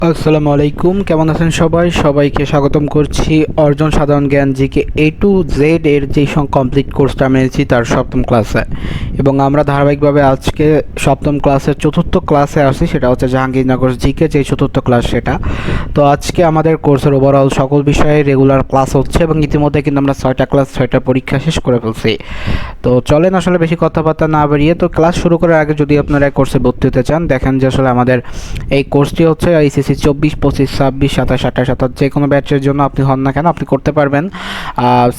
আসসালামু আলাইকুম, কেমন আছেন সবাইকে স্বাগতম করছি অর্জন সাধারণ জ্ঞান জিকে A to Z এর যে কমপ্লিট কোর্সটা আমি এনেছি তার সপ্তম ক্লাসে। এবং আমরা ধারাবাহিকভাবে আজকে সপ্তম ক্লাসের চতুর্থ ক্লাসে আসছি, সেটা হচ্ছে জাহাঙ্গীরনগর জিকে যে চতুর্থ ক্লাস সেটা। তো আজকে আমাদের কোর্সের ওভারঅল সকল বিষয়ে রেগুলার ক্লাস হচ্ছে এবং ইতিমধ্যে কিন্তু আমরা 6টা ক্লাস 6টা পরীক্ষা শেষ করে ফেলছি। তো চলেন আসলে বেশি কথাবার্তা না বাড়িয়ে তো ক্লাস শুরু করার আগে যদি আপনারা এই কোর্সে ভর্তি হতে চান, দেখেন যে আসলে আমাদের এই কোর্সটি হচ্ছে ICC 24, 25, 26, 27, 28 যে কোনো ব্যাচের জন্য আপনি হন না কেন আপনি করতে পারবেন।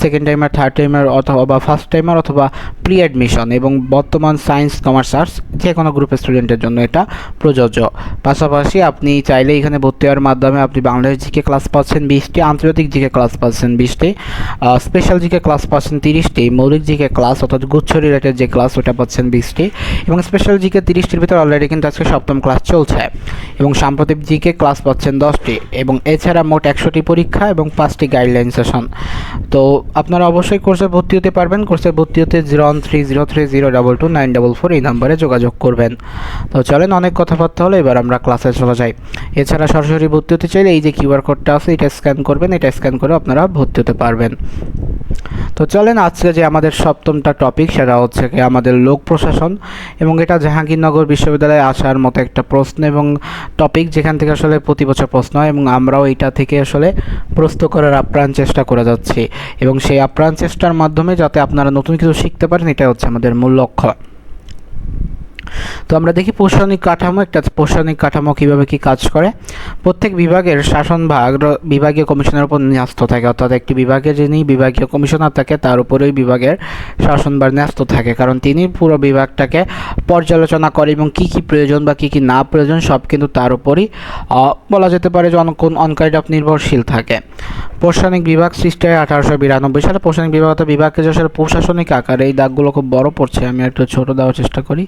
সেকেন্ড টাইমার, থার্ড টাইমার অথবা ফার্স্ট টাইমার অথবা প্রি অ্যাডমিশন, এবং বর্তমান সায়েন্স, কমার্স, আর্টস যে কোনো গ্রুপের স্টুডেন্টের জন্য এটা প্রযোজ্য। পাশাপাশি আপনি চাইলে এখানে ভর্তি হওয়ার মাধ্যমে আপনি বাংলাদেশ জিকে ক্লাস পাচ্ছেন 20টি, আন্তর্জাতিক জিকে ক্লাস পাচ্ছেন 20টি, স্পেশাল জিকে ক্লাস পাচ্ছেন 30টি, মৌলিক জিকে ক্লাস অর্থাৎ গুচ্ছ রিলেটেড যে ক্লাস ওটা পাচ্ছেন 20টি, এবং স্পেশাল জিকে 30টির ভিতরে অলরেডি কিন্তু আজকে সপ্তম ক্লাস চলছে, এবং সাম্প্রতিক জিকে ক্লাস পাচ্ছেন 10টি, এবং এছাড়া মোট 100টি পরীক্ষা এবং 5টি গাইডলাইন সেশন। তো আপনারা অবশ্যই কোর্সে ভর্তি হতে পারবেন। কোর্সে ভর্তি হতে 013030222944 এই নম্বরে যোগাযোগ করবেন। তো চলেন, অনেক কথাবার্তা হলো, এবার আমরা ক্লাসে চলে যাই। এছাড়া সরাসরি ভর্তি হতে চাইলে এই যে কিউআর কোডটা আছে এটা স্ক্যান করবেন, এটা স্ক্যান করে আপনারা ভর্তি হতে পারবেন। তো চলেন, আজকে যে আমাদের সপ্তমটা টপিক সেটা হচ্ছে কি আমাদের লোক প্রশাসন, এবং এটা জাহাঙ্গীরনগর বিশ্ববিদ্যালয়ে আসার মতো একটা প্রশ্ন এবং টপিক, যেখান থেকে আসলে প্রতি বছর প্রশ্ন হয় এবং আমরাও এটা থেকে আসলে প্রস্তুত করার আপ্রাণ চেষ্টা করে যাচ্ছি, এবং সেই আপ্রাণ চেষ্টার মাধ্যমে যাতে আপনারা নতুন কিছু শিখতে পারেন, এটা হচ্ছে আমাদের মূল লক্ষ্য। তো আমরা দেখি প্রশাসনিক কাঠামো, একটা প্রশাসনিক কাঠামো কীভাবে কী কাজ করে। প্রত্যেক বিভাগের শাসনভাগ বিভাগীয় কমিশনের উপর ন্যস্ত থাকে, অর্থাৎ একটি বিভাগে যিনি বিভাগীয় কমিশনার থাকে তার উপরেই বিভাগের শাসনভার ন্যস্ত থাকে, কারণ তিনি পুরো বিভাগটাকে পর্যালোচনা করে এবং কী কী প্রয়োজন বা কী কী না প্রয়োজন সব কিন্তু তার উপরই বলা যেতে পারে যে অন কাইন্ড অফ নির্ভরশীল থাকে। প্রশাসনিক বিভাগ সৃষ্টি হয় 1892 সালে। প্রশাসনিক বিভাগ অর্থাৎ বিভাগকে যে আসলে প্রশাসনিক আকারে, এই দাগগুলো খুব বড় পড়ছে, আমি একটু ছোট দেওয়ার চেষ্টা করি।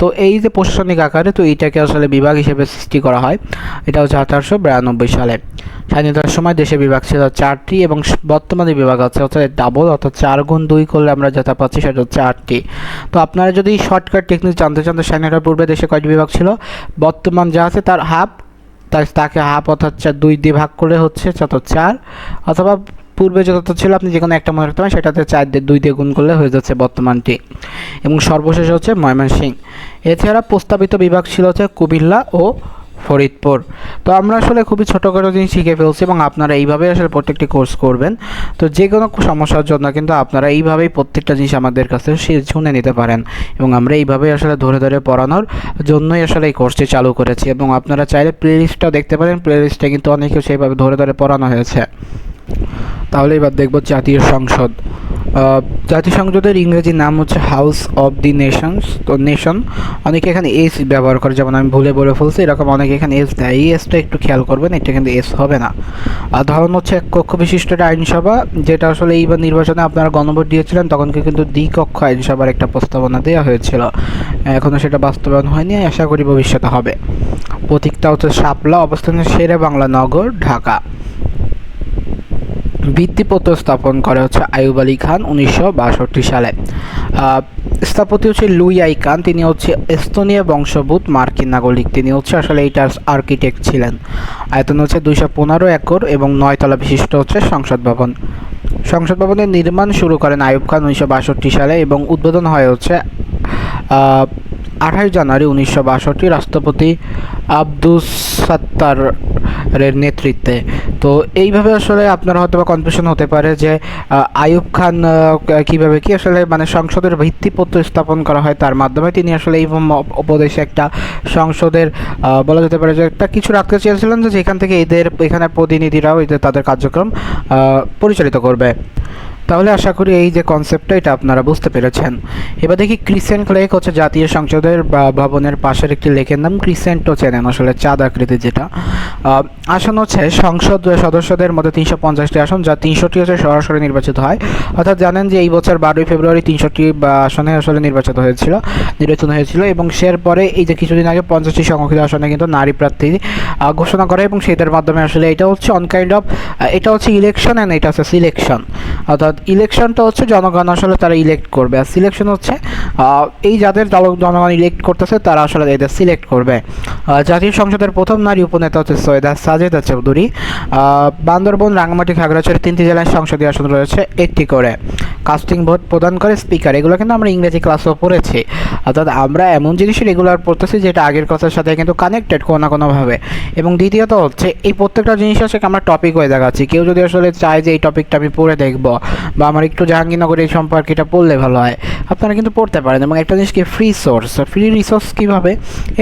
তো এই যে প্রশাসনিক আকারে, তো এইটাকে আসলে বিভাগ হিসেবে সৃষ্টি করা হয়, এটা হচ্ছে 1892 সালে। স্বাধীনতার সময় দেশে বিভাগ ছিল 4টি, এবং বর্তমানে বিভাগ আছে হচ্ছে ডাবল, অর্থাৎ 4 গুণ 2 করলে আমরা যেটা পাচ্ছি সেটা হচ্ছে 8টি। তো আপনারা যদি শর্টকাট টেকনিক জানতে চান, স্বাধীনতার পূর্বে দেশে কয়টি বিভাগ ছিল, বর্তমান যা আছে তার হাফ, তাকে হাফ অর্থাৎ 2 দিয়ে ভাগ করলে হচ্ছে যত 4, অথবা পূর্বে যত ছিল আপনি যে কোনো একটা মনে রাখতে পারেন, সেটাতে 4 দিয়ে 2 দিয়ে গুণ করলে হয়ে যাচ্ছে বর্তমানটি, এবং সর্বশেষ হচ্ছে ময়মনসিংহ। এছাড়া প্রস্তাবিত বিভাগ ছিল হচ্ছে কুমিল্লা ও ফরিদপুর। তো আমরা আসলে খুবই ছোটোখাটো জিনিস শিখে ফেলছি, এবং আপনারা এইভাবে আসলে প্রত্যেকটি কোর্স করবেন। তো যে কোনো সমস্যার জন্য কিন্তু আপনারা এইভাবেই প্রত্যেকটা জিনিস আমাদের কাছে শুনে নিতে পারেন, এবং আমরা এইভাবেই আসলে ধরে ধরে পড়ানোর জন্যই আসলে এই কোর্সটি চালু করেছি। এবং আপনারা চাইলে প্লেলিস্টটাও দেখতে পারেন, প্লেলিস্টে কিন্তু অনেক কিছু সেইভাবে ধরে ধরে পড়ানো হয়েছে। তাহলে এবার দেখব জাতীয় সংসদ। জাতীয় সংসদের ইংরেজি নাম হচ্ছে হাউস অফ দি নেশনস। তো নেশন অনেকে এখানে এস ব্যবহার করে, যেমন আমি ভুলে বলে ফেলছি, এরকম অনেকে এখানে এস দেয়। এই এসটা একটু খেয়াল করবেন, এটা কিন্তু এস হবে না। আর ধরুন হচ্ছে এক কক্ষ বিশিষ্ট একটা আইনসভা, যেটা আসলে এইবার নির্বাচনে আপনারা গণভোট দিয়েছিলেন, তখন কিন্তু দ্বিকক্ষ আইনসভার একটা প্রস্তাবনা দেওয়া হয়েছিল, এখনও সেটা বাস্তবায়ন হয়নি, আশা করি ভবিষ্যতে হবে। প্রতীকটা হচ্ছে শাপলা, অবস্থানের শেরে বাংলা নগর, ঢাকা। ভিত্তিপত্র স্থাপন করে হচ্ছে আইয়ুব আলী খান 1962 সালে। স্থপতি হচ্ছে লুই আই কান, তিনি হচ্ছে এস্তোনিয়া বংশোদ্ভূত মার্কিন নাগরিক, তিনি হচ্ছে আসলে এইটার আর্কিটেক্ট ছিলেন। আয়তন হচ্ছে 215 একর এবং 9 তলা বিশিষ্ট হচ্ছে সংসদ ভবন। সংসদ ভবনের নির্মাণ শুরু করেন আইয়ুব খান 1962 সালে, এবং উদ্বোধন হয় হচ্ছে 28 জানুয়ারি 1962 রাষ্ট্রপতি আব্দুস সাত্তারের নেতৃত্বে। তো এইভাবে আসলে আপনারা হয়তো বা কনফিউশন হতে পারে যে আইয়ুব খান কীভাবে কি আসলে মানে সংসদের ভিত্তিপত্র স্থাপন করা হয়, তার মাধ্যমে তিনি আসলে এই উপদেশে একটা সংসদের বলা যেতে পারে যে একটা কিছু রাখতে চেয়েছিলেন, যে যেখান থেকে এখানে প্রতিনিধিরাও তাদের কার্যক্রম পরিচালিত করবে। তাহলে আশা করি এই যে কনসেপ্টটা এটা আপনারা বুঝতে পেরেছেন। এবার দেখি ক্রিসেন্ট লেক হচ্ছে জাতীয় সংসদের ভবনের পাশের একটি লেকের নাম। ক্রিসেন্টও চেনেন, আসলে চাঁদ আকৃতি যেটা। আসন হচ্ছে সংসদ সদস্যদের মধ্যে 350টি আসন, যা 300টি হচ্ছে সরাসরি নির্বাচিত হয়। অর্থাৎ জানেন যে এই বছর 12 ফেব্রুয়ারি 300টি আসনে আসলে নির্বাচন হয়েছিল, এবং সের পরে এই যে কিছুদিন আগে 50টি সংরক্ষিত আসনে কিন্তু নারী প্রার্থী ঘোষণা করে, এবং সেটার মাধ্যমে আসলে এটা হচ্ছে অন কাইন্ড অফ এটা হচ্ছে ইলেকশন অ্যান্ড এটা হচ্ছে সিলেকশন। অর্থাৎ ইলেকশনটা হচ্ছে জনগণ আসলে তারা ইলেক্ট করবে, আর সিলেকশন হচ্ছে এই যাদের জনগণ ইলেক্ট করতেছে তারা আসলে এদের সিলেক্ট করবে। জাতীয় সংসদের প্রথম নারী উপনেতা হচ্ছে সৈয়দা সাজেদা চৌধুরী। বান্দরবন, রাঙ্গামাটি, খাগড়াছড়ি 3টি জেলায় সংসদীয় আসন রয়েছে 1টি করে। কাস্টিং ভোট প্রদান করে স্পিকার, এগুলো কিন্তু আমরা ইংরেজি ক্লাসেও পড়েছি। অর্থাৎ আমরা এমন জিনিসই রেগুলার পড়তেছি যেটা আগের ক্লাসের সাথে কিন্তু কানেক্টেড কোনো না কোনোভাবে। এবং দ্বিতীয়ত হচ্ছে এই প্রত্যেকটা জিনিস হচ্ছে আমরা টপিক হয়ে দেখাচ্ছি। কেউ যদি আসলে চায় যে এই টপিকটা আমি পড়ে দেখব বা আমার একটু জাহাঙ্গীরনগর এই সম্পর্কে এটা পড়লে ভালো হয়, আপনারা কিন্তু পড়তে পারেন। এবং একটা জিনিস কি, ফ্রি সোর্স, ফ্রি রিসোর্স কীভাবে,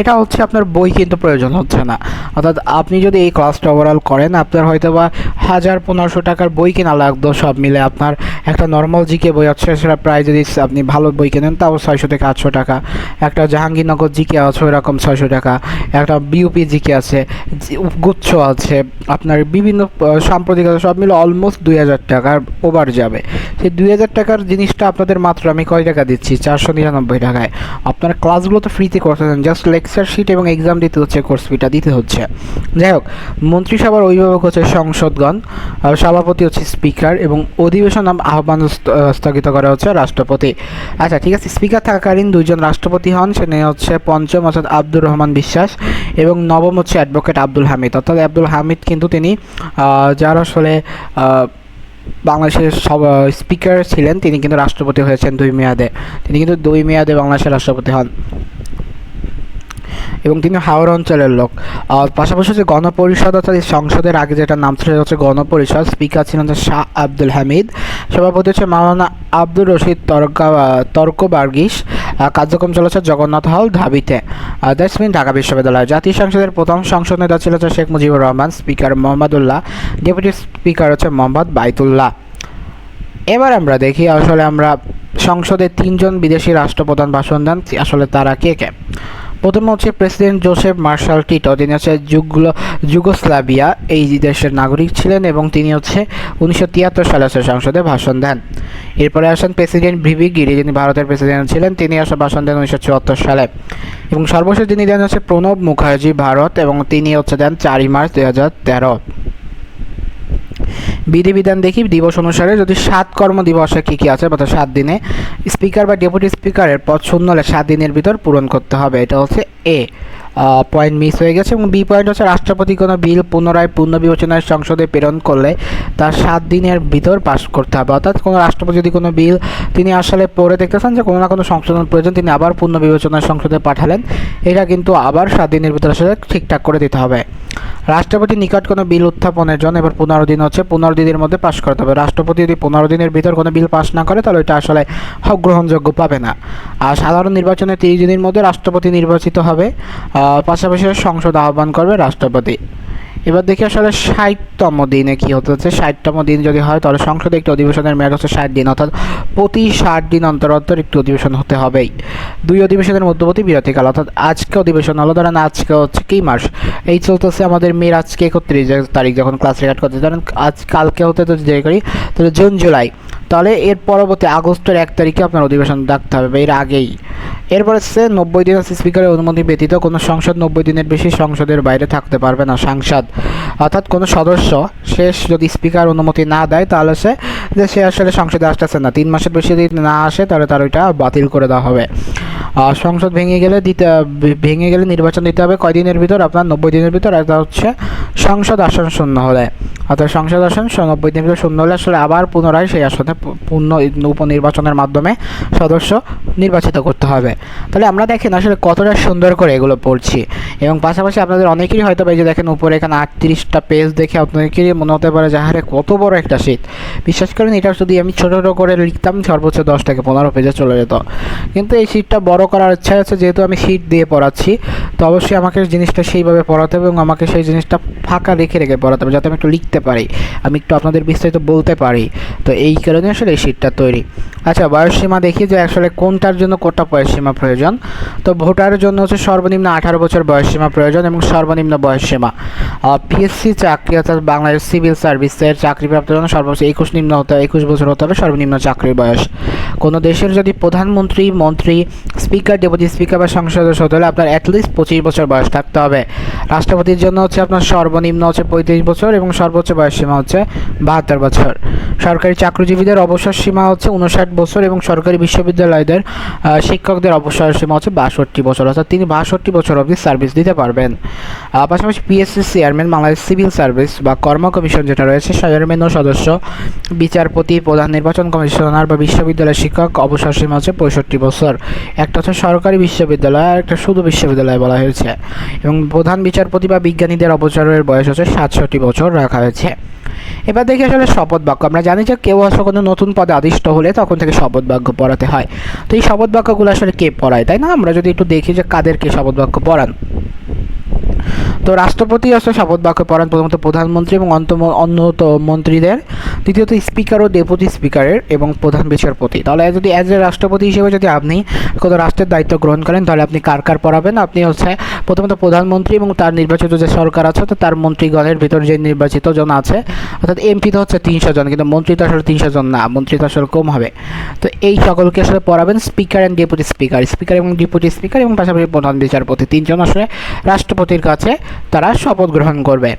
এটা হচ্ছে আপনার বই কিন্তু প্রয়োজন হচ্ছে না। অর্থাৎ আপনি যদি এই ক্লাসটা ওভারঅল করেন, আপনার হয়তো বা 1000-1500 টাকার বই কেনা লাগতো সব মিলে। আপনার একটা নর্মাল জিকে বই হচ্ছে সেটা প্রায় যদি আপনি ভালো বই কেনেন তাও 600 থেকে 800 টাকা। একটা জাহাঙ্গীরনগর জিকে আছে ওইরকম 600 টাকা। একটা বিউপি জিকে আছে, গুচ্ছ আছে, আপনার বিভিন্ন সাম্প্রতিকতা সব মিলে অলমোস্ট 2000 টাকার ওভার যাবে। সেই 2000 টাকার জিনিসটা আপনাদের মাত্র আমি কয় টাকা দিচ্ছি, 499 টাকায়। আপনার ক্লাসগুলো তো ফ্রিতে করতেছেন, জাস্ট লেকচার শিট এবং এক্সাম দিতে হচ্ছে, কোর্স ফিটা দিতে হচ্ছে। যাই হোক, মন্ত্রিসভার অভিভাবক হচ্ছে সংসদগণ, সভাপতি হচ্ছে স্পিকার এবং অধিবেশন আহ্বান স্থগিত করা হচ্ছে রাষ্ট্রপতি। আচ্ছা ঠিক আছে, স্পিকার থাকাকালীন 2জন রাষ্ট্রপতি হন, সে হচ্ছে পঞ্চম অর্থাৎ আব্দুর রহমান বিশ্বাস এবং নবম হচ্ছে অ্যাডভোকেট আব্দুল হামিদ। অর্থাৎ আব্দুল হামিদ কিন্তু তিনি যার আসলে বাংলাদেশের স্পিকার ছিলেন, তিনি কিন্তু রাষ্ট্রপতি হয়েছেন 2 মেয়াদে। তিনি কিন্তু 2 মেয়াদে বাংলাদেশের রাষ্ট্রপতি হন এবং তিনি হাওড় অঞ্চলের লোক। পাশাপাশি হচ্ছে গণপরিষদ, অর্থাৎ সংসদের আগে যেটা নাম ছিল হচ্ছে গণপরিষদ। স্পিকার ছিলেন শাহ আব্দুল হামিদ, সভাপতি হচ্ছে মাওলানা আব্দুর রশিদ তর্কবার্গিস। কার্যক্রম চলেছে জগন্নাথ হল, ঢাবিতে। দ্যাটস মিন ঢাকা বিশ্ববিদ্যালয়। জাতীয় সংসদের প্রথম সংসদ নেতা ছিল হচ্ছে Sheikh Mujibur Rahman, speaker Mohammadullah, deputy speaker হচ্ছে মোহাম্মদ বাইতুল্লাহ। এবার আমরা দেখি আসলে আমরা সংসদে 3জন বিদেশি রাষ্ট্রপ্রধান ভাষণ দেন, আসলে তারা কে কে। প্রথমে হচ্ছে প্রেসিডেন্ট জোসেফ মার্শাল টিটো, তিনি হচ্ছে যুগোস্লাভিয়া এই দেশের নাগরিক ছিলেন এবং তিনি হচ্ছে 1973 সালে সংসদে ভাষণ দেন। এরপরে আসেন প্রেসিডেন্ট ভিভি গিরি, যিনি ভারতের প্রেসিডেন্ট ছিলেন, তিনি আসলে ভাষণ দেন 1974 সালে। এবং সর্বশেষ যিনি দেন হচ্ছে প্রণব মুখার্জি, ভারত, এবং তিনি হচ্ছে দেন 4 মার্চ 2013। বিধিবিধান দেখি দিবস অনুসারে, যদি 7 কর্মদিবসে কী কী আছে, অর্থাৎ 7 দিনে স্পিকার বা ডেপুটি স্পিকারের পদ শূন্য হলে 7 দিনের ভিতর পূরণ করতে হবে। এটা হচ্ছে এ পয়েন্ট মিস হয়ে গেছে। এবং বি পয়েন্ট হচ্ছে রাষ্ট্রপতি কোনো বিল পুনরায় পুনর্বিবেচনায় সংসদে প্রেরণ করলে তার 7 দিনের ভিতর পাস করতে হবে। অর্থাৎ কোনো রাষ্ট্রপতি যদি কোনো বিল তিনি আসলে পড়ে দেখতেছেন যে কোনো না কোনো সংশোধন প্রয়োজন, তিনি আবার পুনর্বিবেচনায় সংসদে পাঠালেন, এটা কিন্তু আবার 7 দিনের ভিতর আসলে ঠিকঠাক করে দিতে হবে। রাষ্ট্রপতির নিকট কোনো বিল উত্থাপনের জন্য এবার 15 দিন হচ্ছে 15 দিনের মধ্যে পাস করতে হবে। রাষ্ট্রপতি যদি 15 দিনের ভিতর কোনো বিল পাস না করে তাহলে এটা আসলে গ্রহণযোগ্য পাবে না। আর সাধারণ নির্বাচনে 30 দিনের মধ্যে রাষ্ট্রপতি নির্বাচিত হবে, পাশাপাশি সংসদ আহ্বান করবে রাষ্ট্রপতি। এবার দেখি আসলে 60তম দিনে কী হতে হচ্ছে। 60তম দিন যদি হয় তাহলে সংসদে একটি অধিবেশনের মেয়াদ হচ্ছে 60 দিন, অর্থাৎ প্রতি 60 দিন অন্তর অন্তর একটি অধিবেশন হতে হবেই। 2 অধিবেশনের মধ্যবর্তী বিরতিকাল, অর্থাৎ আজকে অধিবেশন হলো, ধরেন আজকে হচ্ছে কি মাস, এই চলতেছে আমাদের মের আজকে 31 তারিখ যখন ক্লাস রেকর্ড করতে, ধরেন আজ কালকে হতে যদি দেরি করি তাহলে জুন জুলাই, তাহলে এর পরবর্তী আগস্টের 1 তারিখে আপনার অধিবেশন ডাকতে হবে বা এর আগেই। এরপরে সে 90 দিন স্পিকারের অনুমতি ব্যতীত কোনো সংসদ 90 দিনের বেশি সংসদের বাইরে থাকতে পারবে না সাংসদ। অর্থাৎ কোনো সদস্য শেষ যদি স্পিকার অনুমতি না দেয় তাহলে সে আসলে সংসদে আসতেছে না, 3 মাসের বেশি যদি না আসে তাহলে তার ওইটা বাতিল করে দেওয়া হবে। সংসদ ভেঙে গেলে নির্বাচন দিতে হবে কয়দিনের ভিতর, আপনার 90 দিনের ভিতর। এটা হচ্ছে সংসদ আসন শূন্য হলে, অর্থাৎ সংসদ আসন 90 দিনের ভিতর শূন্য হলে আসলে আবার পুনরায় সেই আসনে পূর্ণ উপনির্বাচনের মাধ্যমে সদস্য নির্বাচিত করতে হবে। তাহলে আমরা দেখেন আসলে কতটা সুন্দর করে এগুলো পড়ছি। এবং পাশাপাশি আপনাদের অনেকেরই হয়তো এই যে দেখেন উপরে এখানে 38টা পেজ দেখে আপনাদেরই মনে হতে পারে যে হারে কত বড় একটা শীট। বিশ্বাস করেন এটা যদি আমি ছোটো ছোটো করে লিখতাম সর্বোচ্চ 10 থেকে 15 পেজে চলে যেত। কিন্তু এই শীটটা বড় করার ইচ্ছা আছে, যেহেতু আমি শীট দিয়ে পড়াচ্ছি তো অবশ্যই আমাকে জিনিসটা সেইভাবে পড়াতে হবে এবং আমাকে সেই জিনিসটা ফাঁকা রেখে পড়াতে হবে যাতে আমি একটু লিখতে পারি, আমি একটু আপনাদের বিস্তারিত বলতে পারি। তো এই কারণে আসলে এই শীটটা তৈরি। আচ্ছা, বয়সসীমা দেখি যে আসলে কোনটার জন্য কোনটা বয়সসীমা প্রয়োজন। তো ভোটারের জন্য হচ্ছে সর্বনিম্ন 18 বছর বয়সসীমা প্রয়োজন এবং সর্বনিম্ন বয়সসীমা। পিএসসি চাকরি অর্থাৎ বাংলাদেশ সিভিল সার্ভিসের চাকরি প্রাপ্তের জন্য সর্বোচ্চ 21 বছর হতে হবে সর্বনিম্ন চাকরির বয়স। কোনো দেশের যদি প্রধানমন্ত্রী, মন্ত্রী, স্পিকার, ডেপুটি স্পিকার বা সংসদ সদস্য হতে হলে আপনার অ্যাটলিস্ট 25 বছর বয়স থাকতে হবে। রাষ্ট্রপতির জন্য হচ্ছে আপনার সর্বনিম্ন হচ্ছে 35 বছর এবং সর্বোচ্চ বয়স সীমা হচ্ছে 72 বছর। সরকারি চাকরিজীবীদের অবসর সীমা হচ্ছে 59 বছর এবং সরকারি বিশ্ববিদ্যালয়দের শিক্ষকদের অবসর সীমা হচ্ছে 62 বছর, অর্থাৎ তিনি 62 বছর অবধি সার্ভিস দিতে পারবেন। পাশাপাশি PSC chairman, Bangladesh civil service বা কর্ম কমিশন যেটা রয়েছে, চেয়ারম্যান ও সদস্য, বিচারপতি, প্রধান নির্বাচন কমিশনার বা বিশ্ববিদ্যালয়ের শিক্ষক অবসর সীমা হচ্ছে 65 বছর। একটা হচ্ছে সরকারি বিশ্ববিদ্যালয় আর একটা শুধু বিশ্ববিদ্যালয় বলা হয়েছে। এবং প্রধান বিচারপতি বা বিজ্ঞানীদের অবসরের বয়স হচ্ছে 67 বছর রাখা হয়েছে। এবার দেখি আসলে শপথ বাক্য। আমরা জানি যে কেউ আসলে কোনো নতুন পদে আদিষ্ট হলে তখন থেকে শপথ বাক্য পড়াতে হয়। তো এই শপথ বাক্যগুলো আসলে কে পড়ায়, তাই না? আমরা যদি একটু দেখি যে কাদেরকে শপথ বাক্য পড়ান, তো রাষ্ট্রপতি আসলে শপথ বাক্য পড়ান প্রথমত প্রধানমন্ত্রী এবং অন্যত মন্ত্রীদের, দ্বিতীয়ত স্পিকার ও ডেপুটি স্পিকারের এবং প্রধান বিচারপতি। তাহলে যদি অ্যাজ এ রাষ্ট্রপতি হিসেবে যদি আপনি কোনো রাষ্ট্রের দায়িত্ব গ্রহণ করেন তাহলে আপনি কার কার পড়াবেন? আপনি হচ্ছে প্রথমত প্রধানমন্ত্রী এবং তার নির্বাচিত যে সরকার আছে তো তার মন্ত্রীগণের ভিতর যে নির্বাচিত জন আছে, অর্থাৎ এমপি তো হচ্ছে 300 জন, কিন্তু মন্ত্রী তো আসলে 300 জন না, মন্ত্রী তো আসলে কম হবে। তো এই সকলকে আসলে পড়াবেন speaker and deputy speaker, speaker এবং ডেপুটি স্পিকার এবং পাশাপাশি প্রধান বিচারপতি, তিনজন আসলে রাষ্ট্রপতির কাছে তারা শপথ গ্রহণ করবে।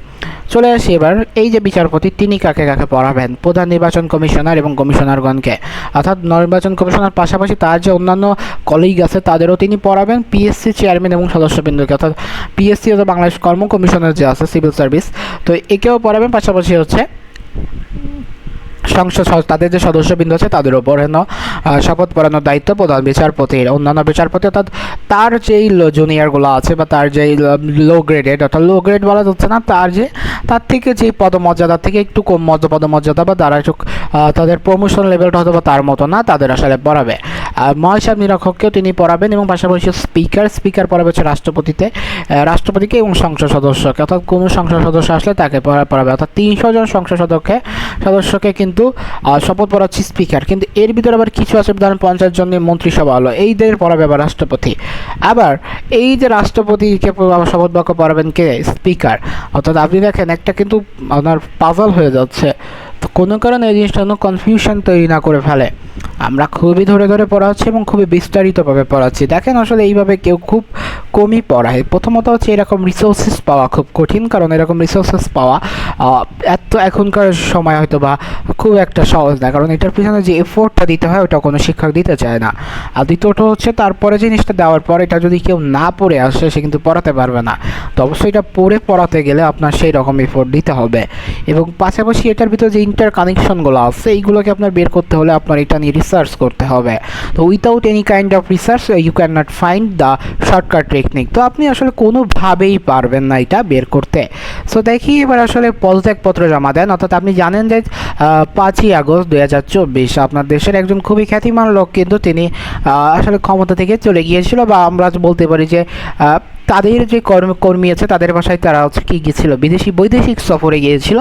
চলে আসি এবার এই যে বিচারপতি তিনি কাকে কাকে পড়াবেন? প্রধান নির্বাচন কমিশনার এবং কমিশনারগণকে, অর্থাৎ নির্বাচন কমিশনার পাশাপাশি তার যে অন্যান্য কলিগ আছে তাদেরও তিনি পড়াবেন। পিএসসি চেয়ারম্যান এবং সদস্যবৃন্দকে, অর্থাৎ পিএসসি অর্থাৎ বাংলাদেশ কর্ম কমিশনের যে আছে সিভিল সার্ভিস, তো একেও পড়াবেন। পাশাপাশি হচ্ছে সংসদ তাদের যে সদস্যবৃন্দ আছে তাদের ওপর শপথ পড়ানোর দায়িত্ব প্রধান বিচারপতির। অন্যান্য বিচারপতি অর্থাৎ তার যেই জুনিয়রগুলো আছে বা তার যেই লো গ্রেডেড, অর্থাৎ লো গ্রেড বলা যাচ্ছে না, তার থেকে যে পদমর্যাদার থেকে একটু কম পদমর্যাদা বা তারা একটু তাদের প্রমোশন লেভেলটা হয়তো বা তার মতো না, তাদের আসলে পড়াবে। মহাহিসাব নিরীক্ষককেও তিনি পড়াবেন এবং পাশাপাশি স্পিকার পড়াবে হচ্ছে রাষ্ট্রপতিকে এবং সংসদ সদস্যকে, অর্থাৎ কোনো সংসদ সদস্য আসলে তাকে পড়াবে। অর্থাৎ 300 জন সংসদ সদস্যকে কিন্তু শপথ পড়াচ্ছে স্পিকার। কিন্তু এর ভিতরে আবার কিছু আছে, ধরেন 50 জনের মন্ত্রিসভা হলো, এইদের পড়াবে আবার রাষ্ট্রপতি। আবার এই যে রাষ্ট্রপতিকে শপথ বাক্য পড়াবেন কে? স্পিকার। অর্থাৎ আপনি দেখেন একটা কিন্তু আপনার পাজল হয়ে যাচ্ছে। তো কোনো কারণে এই জিনিসটা কোনো কনফিউশন তৈরি না করে ফেলে, আমরা খুবই ধরে ধরে পড়াচ্ছি এবং খুবই বিস্তারিতভাবে পড়াচ্ছি। দেখেন আসলে এইভাবে কেউ খুব কমই পড়ায়। প্রথমত হচ্ছে এরকম রিসোর্সেস পাওয়া খুব কঠিন, কারণ এরকম রিসোর্সেস পাওয়া এত এখনকার সময় হয়তো বা খুব একটা সহজ না, কারণ এটার পিছনে যে এফোর্টটা দিতে হয় ওটা কোনো শিক্ষক দিতে চায় না। আর দ্বিতীয়ত হচ্ছে তারপরে জিনিসটা দেওয়ার পর এটা যদি কেউ না পড়ে আসে সে কিন্তু পড়াতে পারবে না। তো অবশ্যই এটা পড়ে পড়াতে গেলে আপনার সেই রকম এফোর্ট দিতে হবে। এবং পাশাপাশি এটার ভিতরে যে ইন্টার কানেকশনগুলো আছে এইগুলোকে আপনার বের করতে হলে আপনার এটা নিয়ে রিসার্চ করতে হবে। তো without any kind of research you can not find the shortcut technique. তো আপনি আসলে কোনোভাবেই পারবেন না এটা বের করতে। সো দেখি এবার আসলে পদত্যাগপত্র জমা দেন। অর্থাৎ আপনি জানেন যে 5ই আগস্ট 2024 আপনার দেশের একজন খুবই খ্যাতিমান লোক কিন্তু তিনি আসলে ক্ষমতা থেকে চলে গিয়েছিল, বা আমরা বলতে পারি যে তাদের যে কর্মী আছে তাদের বাসায় তারা হচ্ছে কি গিয়েছিল, বৈদেশিক সফরে গিয়েছিল।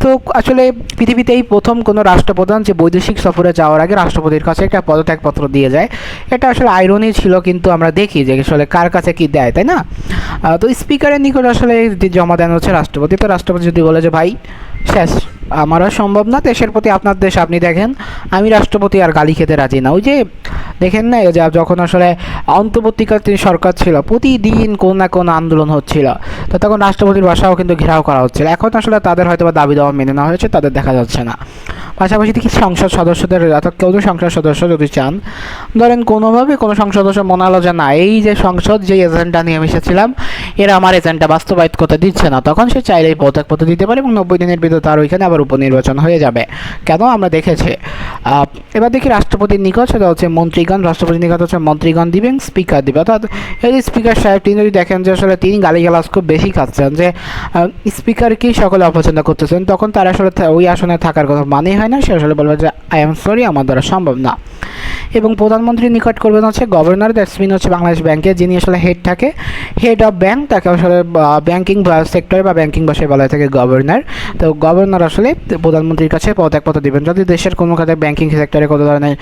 তো আসলে পৃথিবীতেই প্রথম কোনো রাষ্ট্রপ্রধান যে বৈদেশিক সফরে যাওয়ার আগে রাষ্ট্রপতির কাছে একটা পদত্যাগপত্র দিয়ে যায়। এটা আসলে আইরনি ছিল, কিন্তু আমরা দেখি যে আসলে কার কাছে কি দেয়, তাই না? তো স্পিকারের নিকট আসলে জমা দেন হচ্ছে রাষ্ট্রপতি। তো রাষ্ট্রপতি যদি বলে যে ভাই শেষ, আমার আর সম্ভব না, দেশের প্রতি আপনার দেশ আপনি দেখেন, আমি রাষ্ট্রপতি আর গালি খেতে রাজি না। ওই যে দেখেন না যে যখন আসলে অন্তর্বর্তীকালীন সরকার ছিল প্রতিদিন কোন না কোন আন্দোলন হচ্ছিল, তো তখন রাষ্ট্রপতির বাসাও কিন্তু ঘেরাও করা হচ্ছিল। এখন আসলে তাদের হয়তো বা দাবি দাওয়া মেনে নেওয়া হয়েছে, তাদের দেখা যাচ্ছে না। পাশাপাশি দেখি সংসদ সদস্যদের, অর্থাৎ কেউ সংসদ সদস্য যদি চান, ধরেন কোনোভাবে কোনো সংসদ সদস্য মনে হলো যে না এই যে সংসদ যে এজেন্ডা নিয়ে এসেছিলাম এরা আমার এজেন্ডা বাস্তবায়িত করতে দিচ্ছে না, তখন সে চাইলেই পদত্যাগপত্র দিতে পারে এবং 90 দিনের ভিতরে তার ওইখানে আবার উপনির্বাচন হয়ে যাবে। কেন আমরা দেখেছি। এবার দেখি রাষ্ট্রপতির নিকট সেটা হচ্ছে মন্ত্রীগণ, রাষ্ট্রপতির নিকট হচ্ছে মন্ত্রীগণ দিবেন, স্পিকার দিবে। অর্থাৎ এই স্পিকার সাহেব তিনি যদি দেখেন যে আসলে তিনি গালিগালাজ খুব বেশি খাচ্ছেন, যে স্পিকারকেই সকলে অপছন্দ করতেছেন, তখন তার আসলে ওই আসনে থাকার কথা মানেই হয় না, সে আসলে বলবে যে আই এম সরি, আমার দ্বারা সম্ভব না। এবং প্রধানমন্ত্রীর নিকট করবেন হচ্ছে গভর্নর, দ্যাটস মিন হচ্ছে বাংলাদেশ ব্যাংকের যিনি আসলে হেড অফ ব্যাংক, তাকে আসলে ব্যাংকিং সেক্টর বা ব্যাংকিং ভাষায় বলা থাকে গভর্নর। তো গভর্নর আসলে প্রধানমন্ত্রীর কাছে পদত্যাগপত্র দিবেন যদি দেশের কোনো খাতে ব্যাংকিং সেক্টরে কোনো ধরনের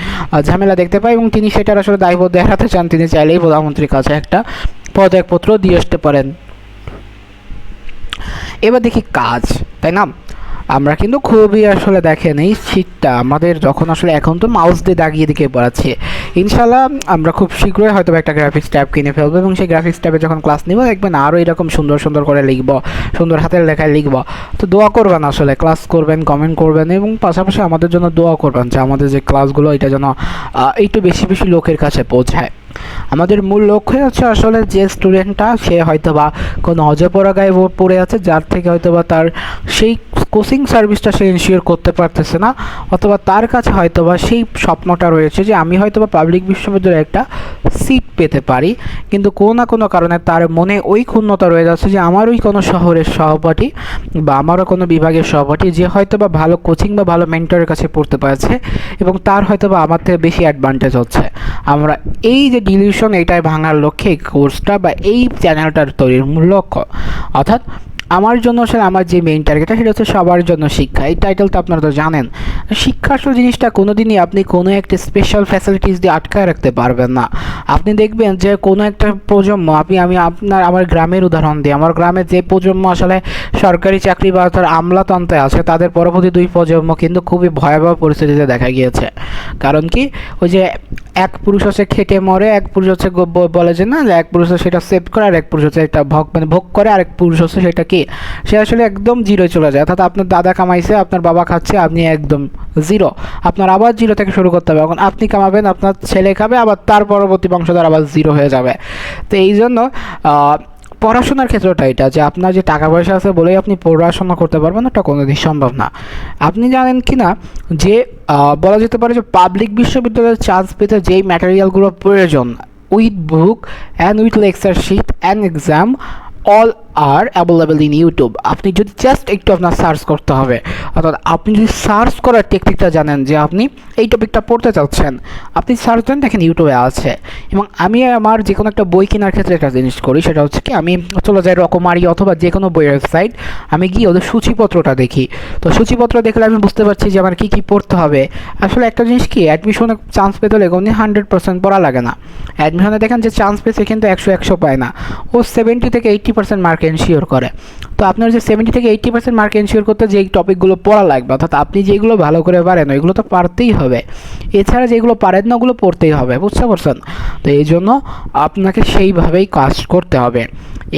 ঝামেলা দেখতে পায় এবং তিনি সেটার আসলে দায়ভার দেখাতে চান, তিনি চাইলেই প্রধানমন্ত্রীর কাছে একটা পদত্যাগপত্র দিয়ে আসতে পারেন। এবার দেখি কাজ, তাই না? আমরা কিন্তু খুবই আসলে দেখেন এই শীটটা আমাদের যখন আসলে এখন তো মাউস দিয়ে দাগিয়ে দিকে পড়াচ্ছে, ইনশাল্লাহ আমরা খুব শীঘ্রই হয়তো একটা গ্রাফিক্স ট্যাব কিনে ফেলবো এবং সেই গ্রাফিক্স ট্যাবে যখন ক্লাস নিব দেখবেন আরও এরকম সুন্দর সুন্দর করে লিখবো, সুন্দর হাতের লেখায় লিখবো। তো দোয়া করবেন, আসলে ক্লাস করবেন, কমেন্ট করবেন এবং পাশাপাশি আমাদের জন্য দোয়া করবেন যে আমাদের যে ক্লাসগুলো এটা যেন একটু বেশি বেশি লোকের কাছে পৌঁছায়। আমাদের মূল লক্ষ্যই হচ্ছে আসলে যে স্টুডেন্টটা সে হয়তো বা কোনো অজপরা গায়ে পড়ে আছে, যার থেকে হয়তো বা তার সেই কোচিং সার্ভিসটা সে ইনশিওর করতে পারতেছে না, অথবা তার কাছে হয়তো বা সেই স্বপ্নটা রয়েছে যে আমি হয়তো বা পাবলিক বিশ্ববিদ্যালয়ে একটা সিট পেতে পারি, কিন্তু কোনো না কোনো কারণে তার মনে ওই ক্ষুণ্ণতা রয়ে যাচ্ছে যে আমার ওই কোনো শহরের সহপাঠী বা আমারও কোনো বিভাগের সহপাঠী যে হয়তো বা ভালো কোচিং বা ভালো মেন্টরের কাছে পড়তে পারছে এবং তার হয়তো বা আমার থেকে বেশি অ্যাডভান্টেজ হচ্ছে। আমরা এই যে ডিলিউশন এটাই ভাঙার লক্ষ্যে এই কোর্সটা বা এই চ্যানেলটার তৈরির মূল লক্ষ্য। অর্থাৎ আমার জন্য আসলে আমার যে মেইন টার্গেট সেটা হচ্ছে সবার জন্য শিক্ষা। এই টাইটেলটা আপনারা তো জানেন। শিক্ষা আসলে জিনিসটা কোনোদিনই আপনি কোনো একটা স্পেশাল ফ্যাসিলিটিস দিয়ে আটকায় রাখতে পারবেন না। আপনি দেখবেন যে কোনো একটা প্রজন্ম, আমি আমার গ্রামের উদাহরণ দিই, আমার গ্রামে যে প্রজন্ম আসলে সরকারি চাকরি বা তার আমলাতন্ত্রে আছে তাদের পরবর্তী দুই প্রজন্ম কিন্তু খুবই ভয়াবহ পরিস্থিতিতে দেখা গিয়েছে। কারণ কি, ওই যে এক পুরুষ হচ্ছে খেটে মরে, এক পুরুষ হচ্ছে বলে যে না যে এক পুরুষ হচ্ছে সেটা সেভ করে, আর এক পুরুষ হচ্ছে এটা ভোগ করে, আরেক পুরুষ হচ্ছে সেটা কি সে আসলে একদম জিরোয় চলে যায়। অর্থাৎ আপনার দাদা কামাইছে, আপনার বাবা খাচ্ছে, আপনি একদম জিরো, আপনার আবার জিরো থেকে শুরু করতে হবে। এখন আপনি কামাবেন, আপনার ছেলে খাবে, আবার তার পরবর্তী বংশধর আবার জিরো হয়ে যাবে। তো এই জন্য পড়াশোনার ক্ষেত্রটা এটা যে আপনার যে টাকা পয়সা আছে বলেই আপনি পড়াশোনা করতে পারবেন ওটা কোনোদিন সম্ভব না। আপনি জানেন কি না যে বলা যেতে পারে যে পাবলিক বিশ্ববিদ্যালয়ের চান্স পেতে যেই ম্যাটেরিয়ালগুলো প্রয়োজন, with book and with lecture sheet and exam, all are available in YouTube. আপনি যদি জাস্ট একটু আপনার সার্চ করতে হবে, অর্থাৎ আপনি যদি সার্চ করার টেকনিকটা জানেন যে আপনি এই টপিকটা পড়তে চাচ্ছেন, আপনি সার্চ দেন, দেখেন ইউটিউবে আছে। এবং আমি আমার যে কোনো একটা বই কেনার ক্ষেত্রে একটা জিনিস করি, সেটা হচ্ছে কি আমি চলে যাই রকমারি অথবা যে কোনো বইয়ের ওয়েবসাইট, আমি গিয়ে ওদের সূচিপত্রটা দেখি। তো সূচিপত্র দেখলে আমি বুঝতে পারছি যে আমার কী কী পড়তে হবে। আসলে একটা জিনিস কি, অ্যাডমিশনে চান্স পেতে হলে কোনো 100% পড়া লাগে না। অ্যাডমিশনে দেখেন যে চান্স পেয়েছে কিন্তু 100 পায় না, ও 70 থেকে 80% মার্ক এনশিওর করে। তো আপনার যে 70 থেকে 80% মার্ক এনশিওর করতে যেই টপিকগুলো পড়া লাগবে, অর্থাৎ আপনি যেগুলো ভালো করে পারেন ওইগুলো তো পারতেই হবে, এছাড়া যেগুলো পারেন না ওগুলো পড়তেই হবে, বুঝতে পারছেন? তো এই জন্য আপনাকে সেইভাবেই কাজ করতে হবে।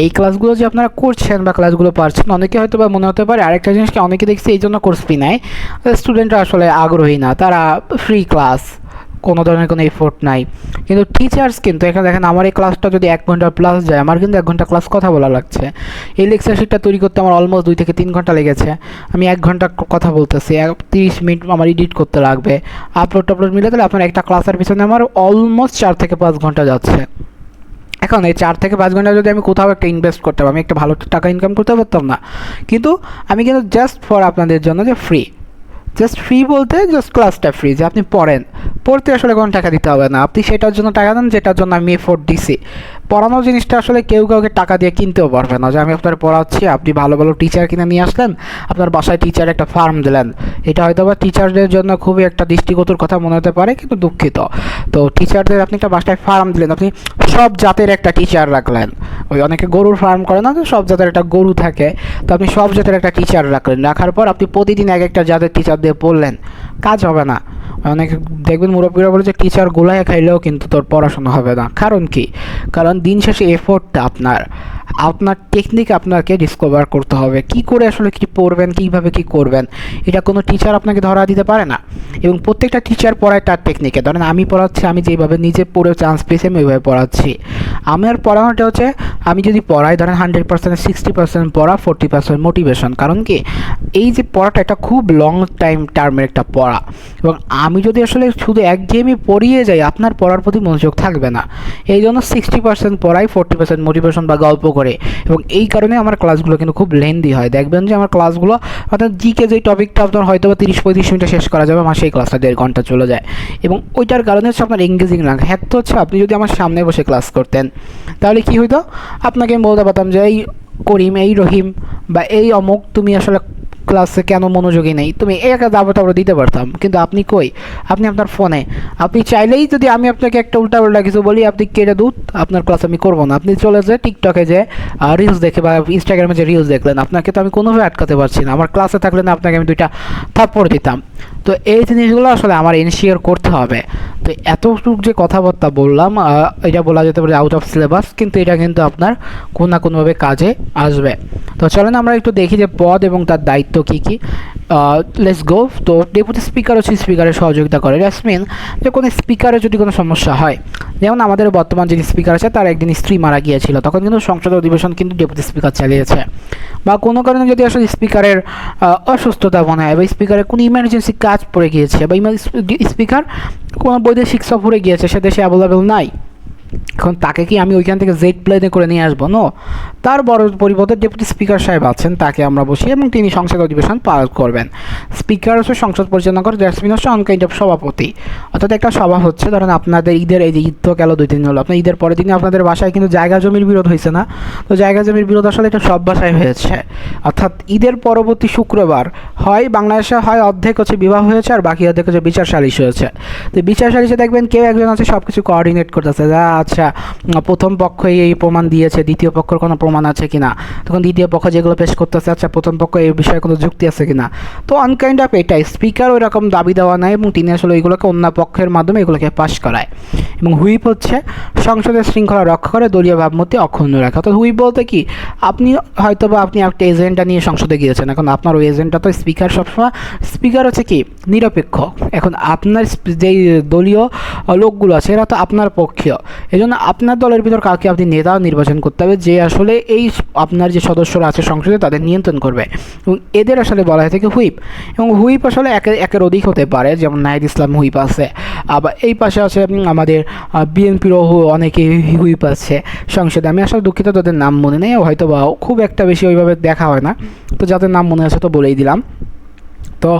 এই ক্লাসগুলো যে আপনারা করছেন বা ক্লাসগুলো পারছেন, অনেকে হয়তো বা মনে হতে পারে আরেকটা জিনিসকে অনেকে দেখছি এই জন্য কোর্স ফি নেয়, স্টুডেন্টরা আসলে আগ্রহী না, তারা ফ্রি ক্লাস, কোনো ধরনের কোনো এফোর্ট নাই। কিন্তু টিচার্স কিন্তু এখানে দেখেন আমার এই ক্লাসটা যদি 1 ঘন্টা প্লাস যায়, আমার কিন্তু 1 ঘন্টা ক্লাস কথা বলা লাগছে। এই লেকচার শিটটা তৈরি করতে আমার অলমোস্ট 2 থেকে 3 ঘন্টা লেগেছে। আমি 1 ঘন্টা কথা বলতেছি, 30 মিনিট আমার এডিট করতে লাগবে, আপলোড মিলে তাহলে আপনার একটা ক্লাসের পিছনে আমার অলমোস্ট 4 থেকে 5 ঘন্টা যাচ্ছে। এখন এই 4 থেকে 5 ঘন্টা যদি আমি কোথাও একটা ইনভেস্ট করতাম, আমি একটা ভালো টাকা ইনকাম করতে পারতাম না। কিন্তু আমি কিন্তু জাস্ট ফর আপনাদের জন্য যে ফ্রি, জাস্ট ফ্রি বলতে জাস্ট ক্লাসটা ফ্রি, যে আপনি পড়তে আসলে কোনো টাকা দিতে হবে না, আপনি সেটার জন্য টাকা দেন যেটার জন্য আমি এফোর্ট দিছি। পড়ানোর জিনিসটা আসলে কেউ কাউকে টাকা দিয়ে কিনতেও পারবে না, যে আমি আপনার পড়াচ্ছি, আপনি ভালো ভালো টিচার কিনে নিয়ে আসলেন, আপনার বাসায় টিচার একটা ফার্ম দিলেন। এটা হয়তো বা টিচারদের জন্য খুবই একটা দৃষ্টিকটুর কথা মনে হতে পারে, কিন্তু দুঃখিত। তো টিচারদের আপনি একটা বাসায় ফার্ম দিলেন, আপনি সব জাতের একটা টিচার রাখলেন, ওই অনেকে গরুর ফার্ম করে না, তো সব জাতের একটা গরু থাকে, তো আপনি সব জাতের একটা টিচার রাখলেন, রাখার পর আপনি প্রতিদিন এক একটা জাতের টিচার দিয়ে পড়লেন, কাজ হবে না। অনেকে দেখবেন মুরব্বীরা বলে যে টিচার গোলায় খাইলেও কিন্তু তোর পড়াশোনা হবে না। কারণ কি, কারণ দিন শেষে এফোর্টটা আপনার টেকনিক আপনাকে ডিসকভার করতে হবে, কি করে আসলে কি পড়বেন, কীভাবে কি করবেন, এটা কোনো টিচার আপনাকে ধরা দিতে পারে না। এবং প্রত্যেকটা টিচার পড়ায় তার টেকনিকে। ধরেন আমি পড়াচ্ছি, আমি যেভাবে নিজে পড়ে চান্স পেয়েছি আমি ওইভাবে পড়াচ্ছি। আমার পড়ানোটা হচ্ছে, আমি যদি পড়াই ধরেন 100% 60% পড়া, 40% মোটিভেশন। কারণ কি, এই যে পড়াটা এটা খুব লং টার্মের একটা পড়া, এবং আমি যদি আসলে শুধু একঘেয়েমি পড়িয়ে যাই আপনার পড়ার প্রতি মনোযোগ থাকবে না। এই জন্য 60% পড়াই, 40% মোটিভেশন বা গল্প করে। এবং এই কারণে আমার ক্লাসগুলো কিন্তু খুব লেন্দি হয়। দেখবেন যে আমার ক্লাসগুলো, অর্থাৎ জিকে যেই টপিকটা আপনার হয়তো বা 30-35 মিনিটে শেষ করা যাবে, আমার সেই ক্লাসটা 1.5 ঘন্টা চলে যায়। এবং ওইটার কারণে হচ্ছে আপনার এঙ্গেজিং লাগে। হ্যাঁ, তো হচ্ছে আপনি যদি আমার সামনে বসে ক্লাস করতেন তাহলে কি হইতো, আপনাকে আমি বলতে পারতাম যে এই করিম, এই রহিম বা এই অমুক, তুমি আসলে ক্লাসে কেন মনোযোগী নেই, তুমি একা দাবা টাবা দিতে পারতাম, কিন্তু আপনি কই, আপনি আপনার ফোনে। আপনি চাইলেই যদি আমি আপনাকে একটা উল্টাপাল্টা কিছু বলি, আপনি কেটে দুধ, আপনার ক্লাস আমি করবো না, আপনি চলে যে টিকটকে যে রিলস দেখে বা ইনস্টাগ্রামে যে রিলস দেখলেন, আপনাকে তো আমি কোনোভাবে আটকাতে পারছি না। আমার ক্লাসে থাকলে না আপনাকে আমি 2টা থাপ্পড় দিতাম। তো এই জিনিসগুলো আসলে আমার এনশিওর করতে হবে। তো এতটুকু যে কথাবার্তা বললাম, এটা বলা যেতে পারে আউট অফ সিলেবাস, কিন্তু এটা কিন্তু আপনার কোনো না কোনোভাবে কাজে আসবে। তো চলেন আমরা একটু দেখি যে পদ এবং তার দায়িত্ব কী কী। Let's go. তো ডেপুটি স্পিকার হচ্ছে স্পিকারের সহযোগিতা করে। দ্যাটস মিন যে কোনো স্পিকারের যদি কোনো সমস্যা হয়, যেমন আমাদের বর্তমান যিনি স্পিকার আছে তার একদিন স্ত্রী মারা গিয়েছিল, তখন কিন্তু সংসদ অধিবেশন কিন্তু ডেপুটি স্পিকার চালিয়েছে। বা কোনো কারণে যদি আসলে স্পিকারের অসুস্থতা মনে হয়, বা স্পিকারের কোনো ইমার্জেন্সি কাজ পড়ে গিয়েছে, বা স্পিকার কোনো বৈদেশিক সফরে গিয়েছে, সে দেশে অ্যাভেলেবেল নাই, এখন তাকে কি আমি ওইখান থেকে জেড প্লেনে করে নিয়ে আসবো? নো, তার বড় পরিবর্তে ডেপুটি স্পিকার সাহেব আছেন, তাকে আমরা বসিয়ে এবং তিনি সংসদ অধিবেশন পালন করবেন। স্পিকার হচ্ছে সংসদ পরিচালনা করে, দ্যাটস হচ্ছে অন কাইন্ড অফ সভাপতি। অর্থাৎ একটা সভা হচ্ছে, ধরেন আপনাদের ঈদের, এই যে ঈদ তো গেল 2 দিন হলো, আপনার ঈদের পরের দিনে আপনাদের বাসায় কিন্তু জায়গা জমির বিরোধ হয়েছে না? তো জায়গা জমির বিরোধ আসলে এটা সব বাসায় হয়েছে। অর্থাৎ ঈদের পরবর্তী শুক্রবার হয় বাংলাদেশে হয় অর্ধেক হচ্ছে বিবাহ হয়েছে, আর বাকি অর্ধেক হচ্ছে বিচার সালিশ হয়েছে। তো বিচার সালিশে দেখবেন কেউ একজন আছে সব কিছু কোঅর্ডিনেট করতেছে, যা আচ্ছা প্রথম পক্ষ এই প্রমাণ দিয়েছে, দ্বিতীয় পক্ষের কোনো প্রমাণ আছে কিনা, তখন দ্বিতীয় পক্ষ যেগুলো পেশ করতেছে, আচ্ছা প্রথম পক্ষ এই বিষয়ে কোনো যুক্তি আছে কিনা। তো অনকাইন্ড অফ এটাই, স্পিকার ওই রকম দাবি দেওয়া নাই, এবং তিনি আসলে ওইগুলোকে অন্য পক্ষের মাধ্যমে এগুলোকে পাশ করায়। এবং হুইপ হচ্ছে সংসদের শৃঙ্খলা রক্ষা করে, দলীয় ভাবমূর্তি অক্ষুণ্ণ রাখা। অর্থাৎ হুইপ বলতে কি, আপনি হয়তো বা আপনি একটা এজেন্ডা নিয়ে সংসদে গিয়েছেন, এখন আপনার ওই এজেন্ডা তো স্পিকার সবসময়, স্পিকার হচ্ছে কি নিরপেক্ষ, এখন আপনার যেই দলীয় লোকগুলো আছে এরা তো আপনার পক্ষীয়, এই জন্য আপনার দলের ভিতর কাউকে আপনি নেতা নির্বাচন করতে হবে, যে আসলে এই আপনার যে সদস্যরা আছে সংসদে তাদের নিয়ন্ত্রণ করবে, এবং এদের আসলে বলা হয় থেকে হুইপ। এবং হুইপ আসলে একের অধিক হতে পারে, যেমন নাহিদ ইসলাম হুইপ আছে, আবার এই পাশে আছে আমাদের বিএনপিরও অনেকে হুইপ আছে সংসদে। আমি আসলে দুঃখিত, তাদের নাম মনে নেই, হয়তো বা খুব একটা বেশি ওইভাবে দেখা হয় না, তো যাদের নাম মনে আছে তো বলেই দিলাম। তো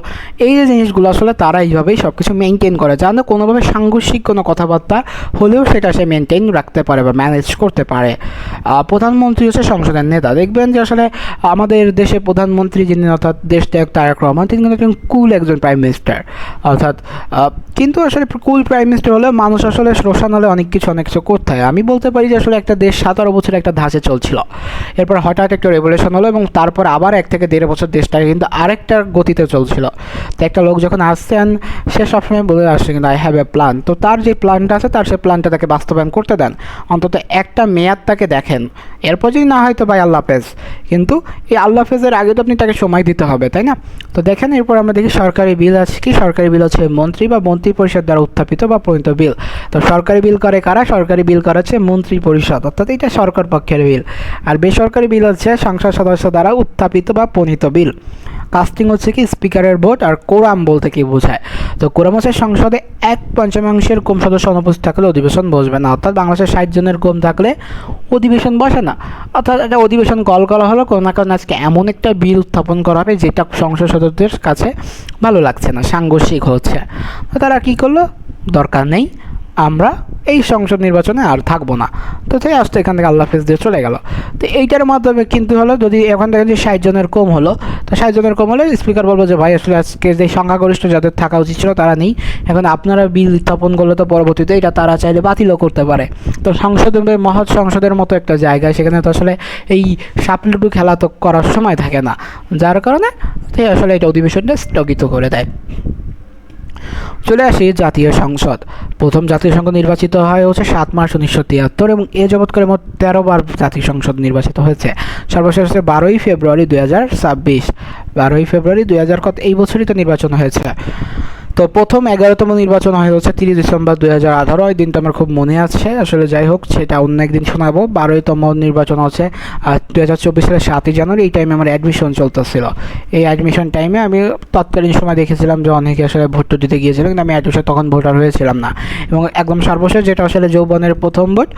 এই যে জিনিসগুলো আসলে তারা এইভাবেই সব কিছু মেনটেন করে, যেন কোনোভাবে সাংঘর্ষিক কোনো কথাবার্তা হলেও সেটা সে মেনটেন রাখতে পারে বা ম্যানেজ করতে পারে। প্রধানমন্ত্রী হচ্ছে সংসদের নেতা। দেখবেন যে আসলে আমাদের দেশে প্রধানমন্ত্রী যিনি, অর্থাৎ দেশনায়ক তারেক রহমান, তিনি কিন্তু একজন কুল একজন প্রাইম মিনিস্টার। অর্থাৎ কিন্তু আসলে কুল প্রাইম মিনিস্টার হলে মানুষ আসলে রোশান হলে অনেক কিছু করতে হয়। আমি বলতে পারি যে আসলে একটা দেশ 17 বছর একটা ধাঁচে চলছিল, এরপর হঠাৎ একটা রেভলিউশন হলো, এবং তারপর আবার 1 থেকে 1.5 বছর দেশটাকে কিন্তু আরেকটা গতিতে চলছিল। তো একটা লোক যখন আসছেন, সে সবসময় বলে আসছে কিন্তু আই হ্যাভ এ প্ল্যান। তো তার যে প্ল্যানটা আছে, তার সেই প্ল্যানটা তাকে বাস্তবায়ন করতে দেন, অন্তত একটা মেয়াদ তাকে দেখেন, এরপর যদি না হয় তো ভাই আল্লাহ হাফেজ। কিন্তু এই আল্লাহ হাফেজের আগে তো আপনি তাকে সময় দিতে হবে, তাই না? তো দেখেন এরপর আমরা দেখি সরকারি বিল আছে কি। সরকারি বিল হচ্ছে মন্ত্রী বা মন্ত্রী পরিষদ দ্বারা উত্থাপিত বা প্রণীত বিল। তো সরকারি বিল করে কারা? সরকারি বিল করা হচ্ছে মন্ত্রী পরিষদ, অর্থাৎ এটা সরকার পক্ষের বিল। আর বেসরকারি বিল হচ্ছে সংসদ সদস্য দ্বারা উত্থাপিত বা প্রণীত বিল। কাস্টিং হচ্ছে কি স্পিকারের ভোট। আর কোরাম বলতে কি বোঝায়? তো কোরাম হচ্ছে সংসদে 1/5 কম সদস্য অনুপস্থিত থাকলে অধিবেশন বসবে না, অর্থাৎ বাংলাদেশে 60 জনের কম থাকলে অধিবেশন বসে না। অর্থাৎ একটা অধিবেশন কল করা হলো, কোনো না কারণ আজকে এমন একটা বিল উত্থাপন করা হবে যেটা সংসদ সদস্যদের কাছে ভালো লাগছে না, সাংঘর্ষিক হচ্ছে। তো তারা কী করলো, দরকার নেই, আমরা এই সংসদ নির্বাচনে আর থাকবো না, তো তাই আসতে এখান থেকে আল্লাহ হাফেজ দিয়ে চলে গেল। তো এইটার মাধ্যমে কিন্তু হলো, যদি এখন দেখেন যে 60 জনের কম হলো, তো 60 জনের কম হলে স্পিকার বলবো যে ভাই আসলে আজকে যে সংখ্যাগরিষ্ঠ যাদের থাকা উচিত ছিল তারা নেই, এখন আপনারা বিল উত্থাপন করলে তো পরবর্তীতে এটা তারা চাইলে বাতিলও করতে পারে। তো সংসদের মহৎ সংসদের মতো একটা জায়গায়, সেখানে তো আসলে এই সাপলুডু খেলা তো করার সময় থাকে না, যার কারণে তাই আসলে এটা অধিবেশনটা স্থগিত করে দেয়। চলে আসি জাতীয় সংসদ। প্রথম জাতীয় সংসদ নির্বাচিত হয় হচ্ছে 7 মার্চ 1973, এবং এ যাবৎ করে মোট 13 বার জাতীয় সংসদ নির্বাচিত হয়েছে। সর্বশেষ হচ্ছে 12ই ফেব্রুয়ারি 2026। 12ই ফেব্রুয়ারি 2000 এই বছরই তো নির্বাচন হয়েছে। তো প্রথম 11তম নির্বাচন হয় হচ্ছে 30 ডিসেম্বর 2018। ওই দিনটা আমার খুব মনে আছে, আসলে যাই হোক সেটা অন্য একদিন শোনাবো। 12তম নির্বাচন হচ্ছে 2024 সালের 7ই জানুয়ারি। এই টাইমে আমার অ্যাডমিশন চলতেছিল। এই অ্যাডমিশন টাইমে আমি তৎকালীন সময় দেখেছিলাম যে অনেকে আসলে ভোট দিতে গিয়েছিল, কিন্তু আমি অ্যাডমিশন তখন ভোটার হয়েছিলাম না। এবং একদম সর্বশেষ যেটা আসলে যৌবনের প্রথম ভোট,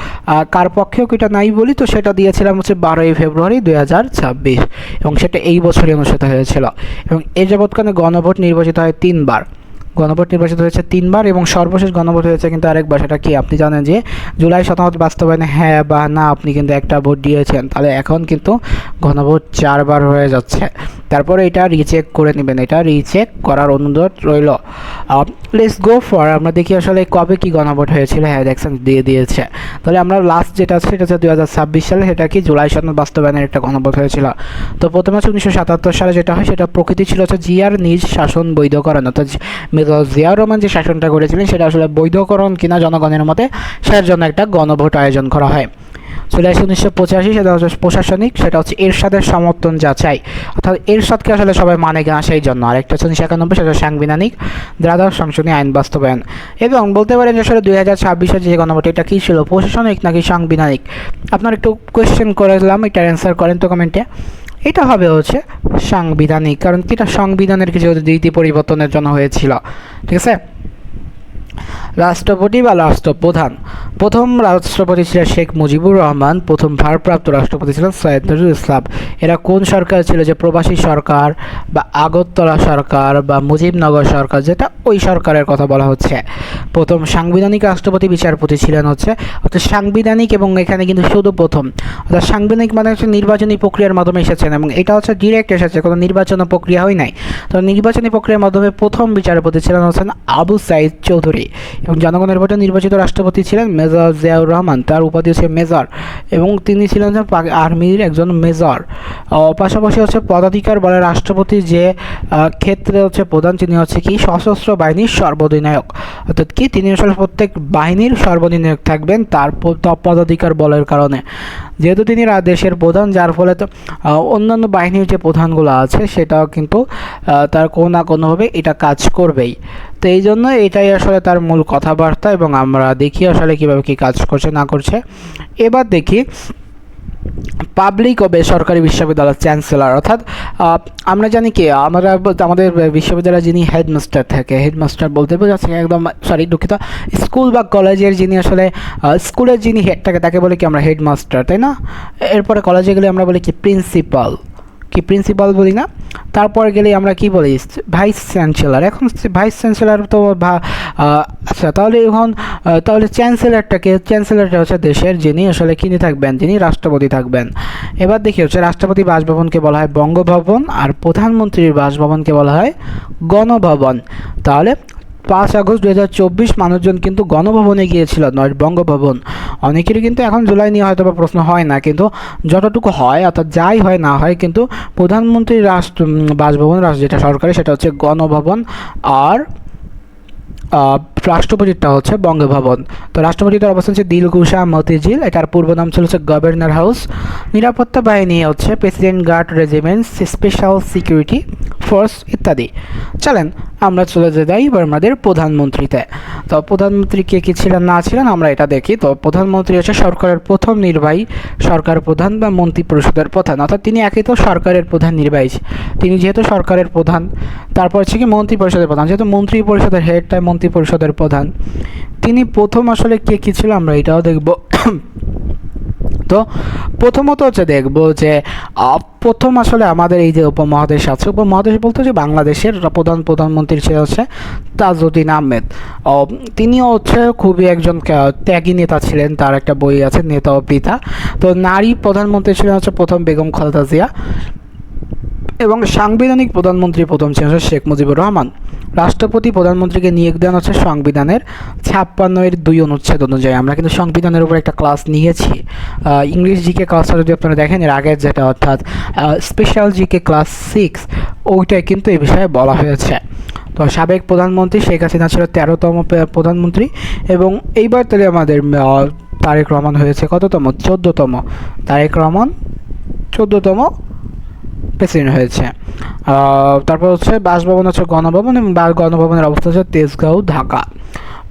কার পক্ষেও কিটা নাই বলি, তো সেটা দিয়েছিলাম হচ্ছে 12ই ফেব্রুয়ারি 2026, এবং সেটা এই বছরই অনুষ্ঠিত হয়েছিল। এবং এ যাবৎকালে গণভোট নির্বাচিত হয় 3 বার। গণভোট নির্বাচিত হয়েছে 3 বার, এবং সর্বশেষ গণভোট হয়েছে কিন্তু আরেকবার। সেটা কি আপনি জানেন যে জুলাই 7 বাস্তবায়নে হ্যাঁ বা না আপনি কিন্তু একটা ভোট দিয়েছেন, তাহলে এখন কিন্তু গণভোট 4 বার হয়ে যাচ্ছে। তারপরে এটা রিচেক করে নেবেন, এটা রিচেক করার অনুরোধ রইল। লেটস গো ফর, আমরা দেখি আসলে কবে কি গণভোট হয়েছিল। হ্যাঁ দেখছেন দিয়ে দিয়েছে। তাহলে আমরা লাস্ট যেটা আছে সেটা হচ্ছে 2026 সালে, সেটা কি জুলাই সনদ বাস্তবায়নের একটা গণভোট হয়েছিল। তো প্রথমে হচ্ছে 1977 সালে যেটা হয় সেটা প্রকৃতি ছিল হচ্ছে জিয়ার নিজ শাসন বৈধকরণ, অর্থাৎ মেজর জিয়াউর রহমান যে শাসনটা করেছিলেন সেটা আসলে বৈধকরণ কিনা জনগণের মতে, সেটার জন্য একটা গণভোট আয়োজন করা হয়। চলে আসে 1985, সেটা হচ্ছে প্রশাসনিক, সেটা হচ্ছে এরশাদের সমর্থন যাচাই, অর্থাৎ এরশাদকে আসলে সবাই মানে কিনা সেই জন্য। আরেকটা হচ্ছে 1991, সেটা সাংবিধানিক দ্বাদশ সংশোধনী আইন বাস্তবায়ন। এবং বলতে পারেন যে আসলে 2026 যে গণভোট এটা কী ছিল, প্রশাসনিক নাকি সাংবিধানিক? আপনার একটু কোয়েশ্চেন করেছিলাম, এটার অ্যান্সার করেন তো কমেন্টে। এটা হবে হচ্ছে সাংবিধানিক, কারণ কি এটা সংবিধানের কিছু রীতি পরিবর্তনের জন্য হয়েছিল। ঠিক আছে। রাষ্ট্রপতি বা রাষ্ট্রপ্রধান, প্রথম রাষ্ট্রপতি ছিলেন শেখ মুজিবুর রহমান, প্রথম ভারপ্রাপ্ত রাষ্ট্রপতি ছিলেন সৈয়দ নজরুল ইসলাম। এরা কোন সরকার ছিল, যে প্রবাসী সরকার বা আগরতলা সরকার বা মুজিবনগর সরকার, যেটা ওই সরকারের কথা বলা হচ্ছে। প্রথম সাংবিধানিক রাষ্ট্রপতি বিচারপতি ছিলেন হচ্ছে, অর্থাৎ সাংবিধানিক, এবং এখানে কিন্তু শুধু প্রথম, অর্থাৎ সাংবিধানিক মানে হচ্ছে নির্বাচনী প্রক্রিয়ার মাধ্যমে এসেছেন, এবং এটা হচ্ছে ডিরেক্ট এসেছে, কোনো নির্বাচন প্রক্রিয়া হয় নাই। তো নির্বাচনী প্রক্রিয়ার মাধ্যমে প্রথম বিচারপতি ছিলেন হচ্ছেন আবু সাইদ চৌধুরী, এবং জনগণের ভোটে নির্বাচিত রাষ্ট্রপতি ছিলেন মেজর জিয়াউর রহমান, তার উপাধি হচ্ছে মেজর, এবং তিনি ছিলেন আর্মির একজন মেজর। পাশাপাশি হচ্ছে পদাধিকার বলে রাষ্ট্রপতি যে ক্ষেত্রে হচ্ছে প্রধান, তিনি হচ্ছে কি সশস্ত্র বাহিনীর সর্বাধিনায়ক, অর্থাৎ কি তিনি আসলে প্রত্যেক বাহিনীর সর্বাধিনায়ক থাকবেন তার পদাধিকার বলের কারণে, যেহেতু তিনি দেশের প্রধান, যার ফলে তো অন্যান্য বাহিনীর যে প্রধানগুলো আছে সেটাও কিন্তু তার কোনো না কোনোভাবে এটা কাজ করবেই। তো এই জন্য এটাই আসলে তার মূল কথাবার্তা, এবং আমরা দেখি আসলে কীভাবে কী কাজ করছে না করছে। এবার দেখি পাবলিক ও বেসরকারি বিশ্ববিদ্যালয়ের চ্যান্সেলর, অর্থাৎ আমরা জানি কি আমাদের বিশ্ববিদ্যালয়ে যিনি হেডমাস্টার থাকে, হেডমাস্টার বলতে বোঝাচ্ছে একদম দুঃখিত, স্কুল বা কলেজের যিনি আসলে স্কুলের যিনি হেড থাকে তাকে বলে কি আমরা হেডমাস্টার, তাই না? এরপরে কলেজে গেলে আমরা বলি কি প্রিন্সিপাল, কি প্রিন্সিপাল বলি না? তারপর গেলে আমরা কি বলি ভাইস চ্যান্সেলর। এখন ভাইস চ্যান্সেলর তো আচ্ছা, তাহলে চ্যান্সেলরটা হচ্ছে দেশের যিনি আসলে কিনে থাকবেন, যিনি রাষ্ট্রপতি থাকবেন। এবার দেখি হচ্ছে রাষ্ট্রপতি বাসভবনকে বলা হয় বঙ্গভবন, আর প্রধানমন্ত্রীর বাসভবনকে বলা হয় গণভবন। তাহলে 5 আগস্ট 2024 মানুষজন কিন্তু গণভবনে গিয়েছিল, নয় বঙ্গভবন। অনেকেরই কিন্তু এখন জুলাই নিয়ে হয়তো বা প্রশ্ন হয় না, কিন্তু যতটুকু হয়, অর্থাৎ যাই হয় না হয়, কিন্তু প্রধানমন্ত্রীর বাসভবন যেটা সরকারি সেটা হচ্ছে গণভবন, আর রাষ্ট্রপতিটা হচ্ছে বঙ্গভবন। তো রাষ্ট্রপতির অবস্থান হচ্ছে দিলকুশা মতিঝিল, এটার পূর্ব নাম ছিল হচ্ছে গভর্নর হাউস। নিরাপত্তা বাহিনী হচ্ছে president guard regiment, special security force ইত্যাদি। চলেন আমরা চলে যাই এবার আমাদের প্রধানমন্ত্রীতে। তো প্রধানমন্ত্রী কে কী ছিলেন না ছিলেন আমরা এটা দেখি। তো প্রধানমন্ত্রী হচ্ছে সরকারের প্রথম নির্বাহী সরকার প্রধান বা মন্ত্রী পরিষদের প্রধান, অর্থাৎ তিনি একই তো সরকারের প্রধান নির্বাহী, তিনি যেহেতু সরকারের প্রধান। তারপর হচ্ছে কি মন্ত্রী পরিষদের প্রধান, যেহেতু মন্ত্রী পরিষদের হেড তাই মন্ত্রী পরিষদের প্রধান। তিনি প্রথম আসলে কে কী ছিল আমরা এটাও দেখব। তো প্রথমত হচ্ছে দেখব যে প্রথম আসলে আমাদের এই যে উপমহাদেশ আছে, উপমহাদেশ বলতে যে বাংলাদেশের প্রধানমন্ত্রী ছিল হচ্ছে তাজউদ্দিন আহমেদ। তিনিও হচ্ছে খুবই একজন ত্যাগী নেতা ছিলেন, তার একটা বই আছে নেতা ও পিতা। তো নারী প্রধানমন্ত্রী ছিলেন হচ্ছে প্রথম বেগম খালেদা জিয়া, এবং সাংবিধানিক প্রধানমন্ত্রী প্রথম ছিলেন শেখ মুজিবুর রহমান। রাষ্ট্রপতি প্রধানমন্ত্রীকে নিয়োগ দেন হচ্ছে সংবিধানের 56(2) অনুচ্ছেদ অনুযায়ী। আমরা কিন্তু সংবিধানের উপর একটা ক্লাস নিয়েছি, ইংলিশ জিকে ক্লাসটা যদি আপনারা দেখেন এর আগের যেটা, অর্থাৎ স্পেশাল জিকে ক্লাস 6, ওইটাই কিন্তু এই বিষয়ে বলা হয়েছে। তো সাবেক প্রধানমন্ত্রী শেখ হাসিনা ছিল 13তম প্রধানমন্ত্রী, এবং এইবার তাহলে আমাদের তারেক রহমান হয়েছে কততম? 14তম। তারেক রহমান 14তম প্রেসিডেন্ট হয়েছে। তারপর হচ্ছে বাসভবন হচ্ছে গণভবন, এবং গণভবনের অবস্থা হচ্ছে তেজগাঁও, ঢাকা।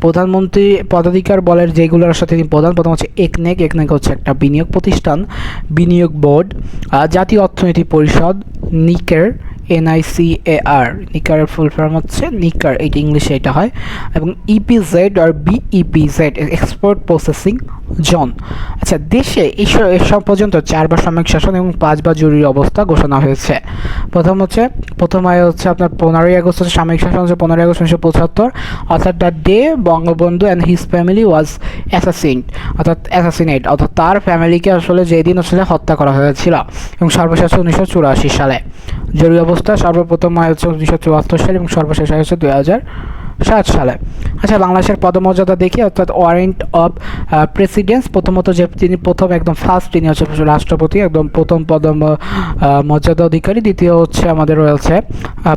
প্রধানমন্ত্রী পদাধিকার বলের যেগুলোর সাথে তিনি প্রধান, প্রথম হচ্ছে একনেক হচ্ছে একটা বিনিয়োগ প্রতিষ্ঠান, বিনিয়োগ বোর্ড, জাতীয় অর্থনীতি পরিষদ, নিকের NICAR, নিকারের ফুল ফর্ম হচ্ছে নিকার, এইটা ইংলিশে এটা হয়, এবং EPZ আর BEPZ এক্সপোর্ট প্রসেসিং জন। আচ্ছা, দেশে এসব পর্যন্ত 4বার সাময়িক শাসন এবং 5বার জরুরি অবস্থা ঘোষণা হয়েছে। প্রথম আয় হচ্ছে আপনার 15ই আগস্ট হচ্ছে সাময়িক শাসন, হচ্ছে 15ই আগস্ট 1975, অর্থাৎ the day Bangabandhu and his family was assassinate, অর্থাৎ তার ফ্যামিলিকে আসলে যেদিন আসলে হত্যা করা হয়েছিল, এবং সর্বশেষ 1984 সালে। জরুরি অবস্থা সর্বপ্রথম আয় হচ্ছে 1974 সালে এবং সর্বশেষ আয় হচ্ছে 2007 সালে। আচ্ছা, বাংলাদেশের পদমর্যাদা দেখি, অর্থাৎ ওয়ারেন্ট অফ প্রেসিডেন্স, প্রথমত যে তিনি প্রথম একদম ফার্স্ট তিনি হচ্ছে রাষ্ট্রপতি, একদম প্রথম মর্যাদা অধিকারী। দ্বিতীয় হচ্ছে আমাদের রয়েছে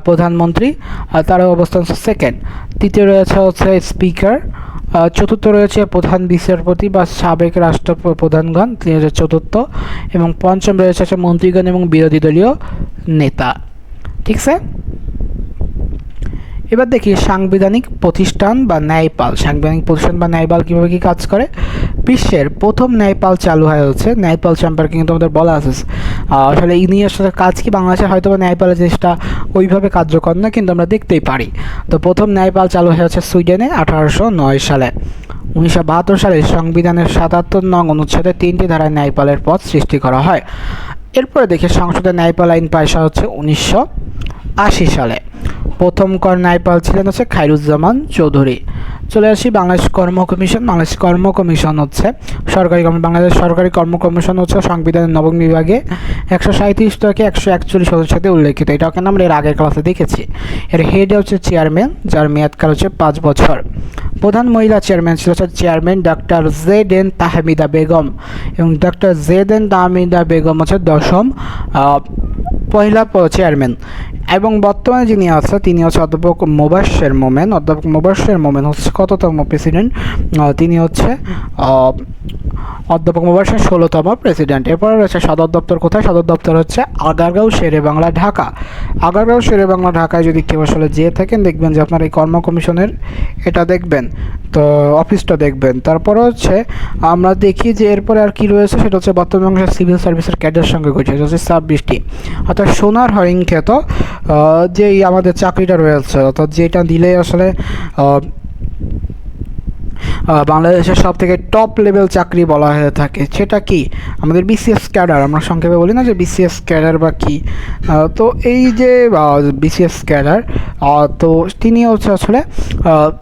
প্রধানমন্ত্রী, তার অবস্থান সেকেন্ড। তৃতীয় রয়েছে হচ্ছে স্পিকার। চতুর্থ রয়েছে প্রধান বিচারপতি বা সাবেক রাষ্ট্রপ্রধানগণ, তিনি হচ্ছে চতুর্থ। এবং পঞ্চম রয়েছে হচ্ছে মন্ত্রীগণ এবং বিরোধী দলীয় নেতা। ঠিক আছে, এবার দেখি সাংবিধানিক প্রতিষ্ঠান বা ন্যায়পাল। সাংবিধানিক প্রতিষ্ঠান বা ন্যায়পাল কীভাবে কী কাজ করে। বিশ্বের প্রথম ন্যায়পাল চালু হয় হচ্ছে, ন্যায়পাল সম্পর্কে কিন্তু আমাদের বলা আছে। আসলে ইনি আসলে কাজ কি, বাংলাদেশে হয়তো বা ন্যায়পালের জিনিসটা ওইভাবে কার্যকর না, কিন্তু আমরা দেখতেই পারি। তো প্রথম ন্যায়পাল চালু হয়েছে সুইডেনে 1809 সালে। 1972 সালে সংবিধানের 77 নং অনুচ্ছেদে 3টি ধারায় ন্যায়পালের পদ সৃষ্টি করা হয়। এরপরে দেখি সংসদে ন্যায়পাল আইন পাশ হচ্ছে 1980 সালে। প্রথম ন্যায়পাল ছিলেন হচ্ছে খায়রুজ্জামান চৌধুরী। চলে আসি বাংলাদেশ কর্ম কমিশন। বাংলাদেশ কর্ম কমিশন হচ্ছে বাংলাদেশ সরকারি কর্ম কমিশন হচ্ছে সংবিধানের নবম বিভাগে 137 থেকে 141 অনুচ্ছেদে উল্লেখিত। এটা কেন আমরা এর আগের ক্লাসে দেখেছি। এর হেড হচ্ছে চেয়ারম্যান, যার মেয়াদকাল হচ্ছে 5 বছর। প্রধান মহিলা চেয়ারম্যান ছিল হচ্ছে চেয়ারম্যান ডক্টর জেড.এন. তাহমিদা বেগম, এবং ডক্টর জেড.এন. তাহমিদা বেগম হচ্ছে 10ম মহিলা চেয়ারম্যান। এবং বর্তমানে যিনি আছে তিনি হচ্ছে অধ্যাপক মোবাশ্বের মোমেন। অধ্যাপক মোবাশ্বের মোমেন হচ্ছে কততম প্রেসিডেন্ট? তিনি হচ্ছে অধ্যাপক মোবাশ্বের 16তম প্রেসিডেন্ট। এরপরে রয়েছে সদর দপ্তর কোথায়? সদর দপ্তর হচ্ছে আগারগাঁও শেরেবাংলা ঢাকা। আগারগাঁও শেরেবাংলা ঢাকায় যদি কেউ আসলে যেয়ে থাকেন, দেখবেন যে আপনার এই কর্ম কমিশনের এটা দেখবেন, তো অফিসটা দেখবেন। তারপরে হচ্ছে আমরা দেখি যে এরপরে আর কি রয়েছে, সেটা হচ্ছে বর্তমান বাংলাদেশ সিভিল সার্ভিসের ক্যাডার সঙ্গে গঠিত হচ্ছে 26টি। অর্থাৎ সোনার হরিণ খ্যাত যেই আমাদের চাকরিটা রয়েছে, অর্থাৎ যেটা দিলে আসলে বাংলাদেশের সব থেকে টপ লেভেল চাকরি বলা হয়ে থাকে, সেটা কি? আমাদের বিসিএস ক্যাডার, আমরা সংক্ষেপে বলি না যে বিসিএস ক্যাডার বা কি। তো এই যে বিসিএস ক্যাডার, তো তিনি হচ্ছে আসলে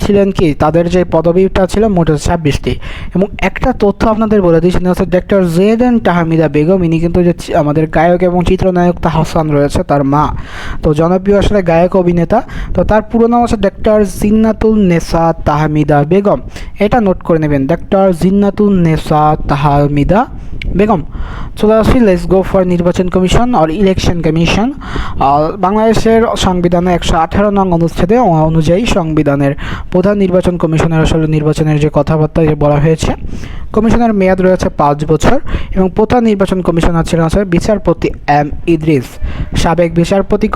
ছিলেন কি, তাদের যে পদবিটা ছিল মোট 26টি। এবং একটা তথ্য আপনাদের বলে দিই, সেটা হচ্ছে ডক্টর জেড.এন. তাহমিদা বেগম। ইনি কিন্তু যে আমাদের গায়ক এবং চিত্রনায়ক তাহসান রয়েছে তার মা, তো জনপ্রিয় আসলে গায়ক অভিনেতা। তো তার পুরো নাম হচ্ছে ডক্টর জিন্নাতুন নেসা তাহমিদা বেগম। এটা নোট করে নেবেন, ডক্টর জিন্নাতুন নেসা তাহমিদা বেগম। চলে আসি লেটস গো ফর নির্বাচন কমিশন অর ইলেকশন কমিশন। বাংলাদেশের সংবিধানে 118 নং অনুচ্ছেদে অনুযায়ী সংবিধানের প্রধান নির্বাচন কমিশনের আসলে নির্বাচনের যে কথাবার্তা যে বলা হয়েছে। কমিশনের মেয়াদ রয়েছে 5 বছর, এবং প্রধান নির্বাচন কমিশনার ছিলেন হচ্ছে বিচারপতি এম ইদ্রিস। সাবেক বিচারপতি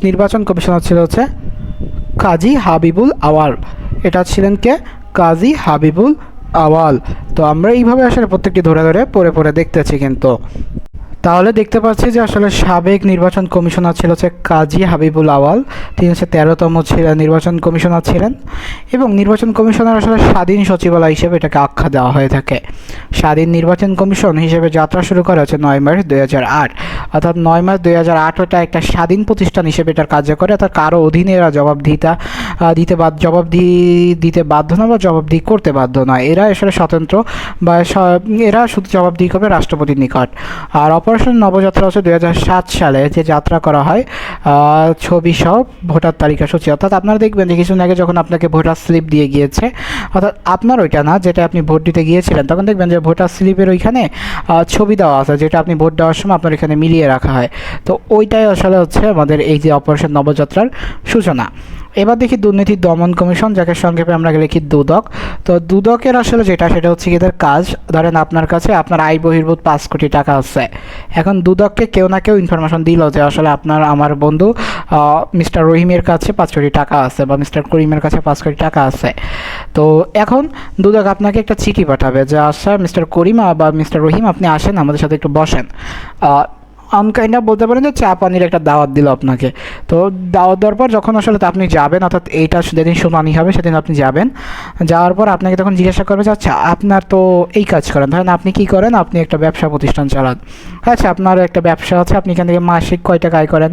নির্বাচন কমিশনার ছিল হচ্ছে কাজী হাবিবুল আওয়াল। এটা ছিলেন কে? কাজী হাবিবুল আওয়াল। তো আমরা এইভাবে আসলে প্রত্যেকটি ধরে ধরে পড়ে দেখতেছি কিন্তু। তাহলে দেখতে পাচ্ছি যে আসলে সাবেক নির্বাচন কমিশনার ছিল হচ্ছে কাজী হাবিবুল আওয়াল। তিনি হচ্ছে 13তম নির্বাচন কমিশনার ছিলেন। এবং নির্বাচন কমিশনার আসলে স্বাধীন সচিবালয় হিসেবে এটাকে আখ্যা দেওয়া হয়ে থাকে। স্বাধীন নির্বাচন কমিশন হিসেবে যাত্রা শুরু করা হচ্ছে 9 মার্চ 2008। অর্থাৎ 9 মার্চ 2008 ওটা একটা স্বাধীন প্রতিষ্ঠান হিসেবে এটার কার্য করে। অর্থাৎ কারো অধীনে এরা দিতে বাধ্য না বা জবাবদিহি করতে বাধ্য নয়। এরা আসলে স্বতন্ত্র বা এরা শুধু জবাবদিহি করবে রাষ্ট্রপতির নিকট। আর অপারেশন নবযাত্রা হচ্ছে 2007 সালে যে যাত্রা করা হয় ছবি সহ ভোটার তালিকা সূচি। অর্থাৎ আপনারা দেখবেন যে কিছুদিন আগে যখন আপনাকে ভোটার স্লিপ দিয়ে গিয়েছে, অর্থাৎ আপনার ওইটা না যেটা আপনি ভোট দিতে গিয়েছিলেন, তখন দেখবেন যে ভোটার স্লিপের ওইখানে ছবি দেওয়া আছে, যেটা আপনি ভোট দেওয়ার সময় আপনার এখানে মিলিয়ে রাখা হয়। তো ওইটাই আসলে হচ্ছে আমাদের এই যে অপারেশন নবযাত্রার সূচনা। এবার দেখি দুর্নীতি দমন কমিশন, যাকে সংক্ষেপে আমরা লিখি দুদক। তো দুদকের আসলে সেটা হচ্ছে এদের কাজ, ধরেন আপনার কাছে আপনার আয় বহির্ভূত 5 কোটি টাকা আছে। এখন দুদককে কেউ না কেউ ইনফরমেশন দিল যে আসলে আমার বন্ধু মিস্টার রহিমের কাছে 5 কোটি টাকা আছে বা মিস্টার করিমের কাছে 5 কোটি টাকা আছে। তো এখন দুদক আপনাকে একটা চিঠি পাঠাবে যে আচ্ছা মিস্টার করিম বা মিস্টার রহিম, আপনি আসেন আমাদের সাথে একটু বসেন। অনকাইন্ড বলতে পারেন যে চা পানির একটা দাওয়াত দিল আপনাকে। তো দাওয়াত দেওয়ার পর যখন আসলে আপনি যাবেন, অর্থাৎ এইটা যেদিন শুনানি হবে সেদিন আপনি যাবেন, যাওয়ার পর আপনাকে তখন জিজ্ঞাসা করবে যে আচ্ছা আপনার তো এই কাজ করেন, ধরেন আপনি কী করেন, আপনি একটা ব্যবসা প্রতিষ্ঠান চালান। আচ্ছা আপনার একটা ব্যবসা আছে, আপনি এখান থেকে মাসিক কয় টাকা আয় করেন?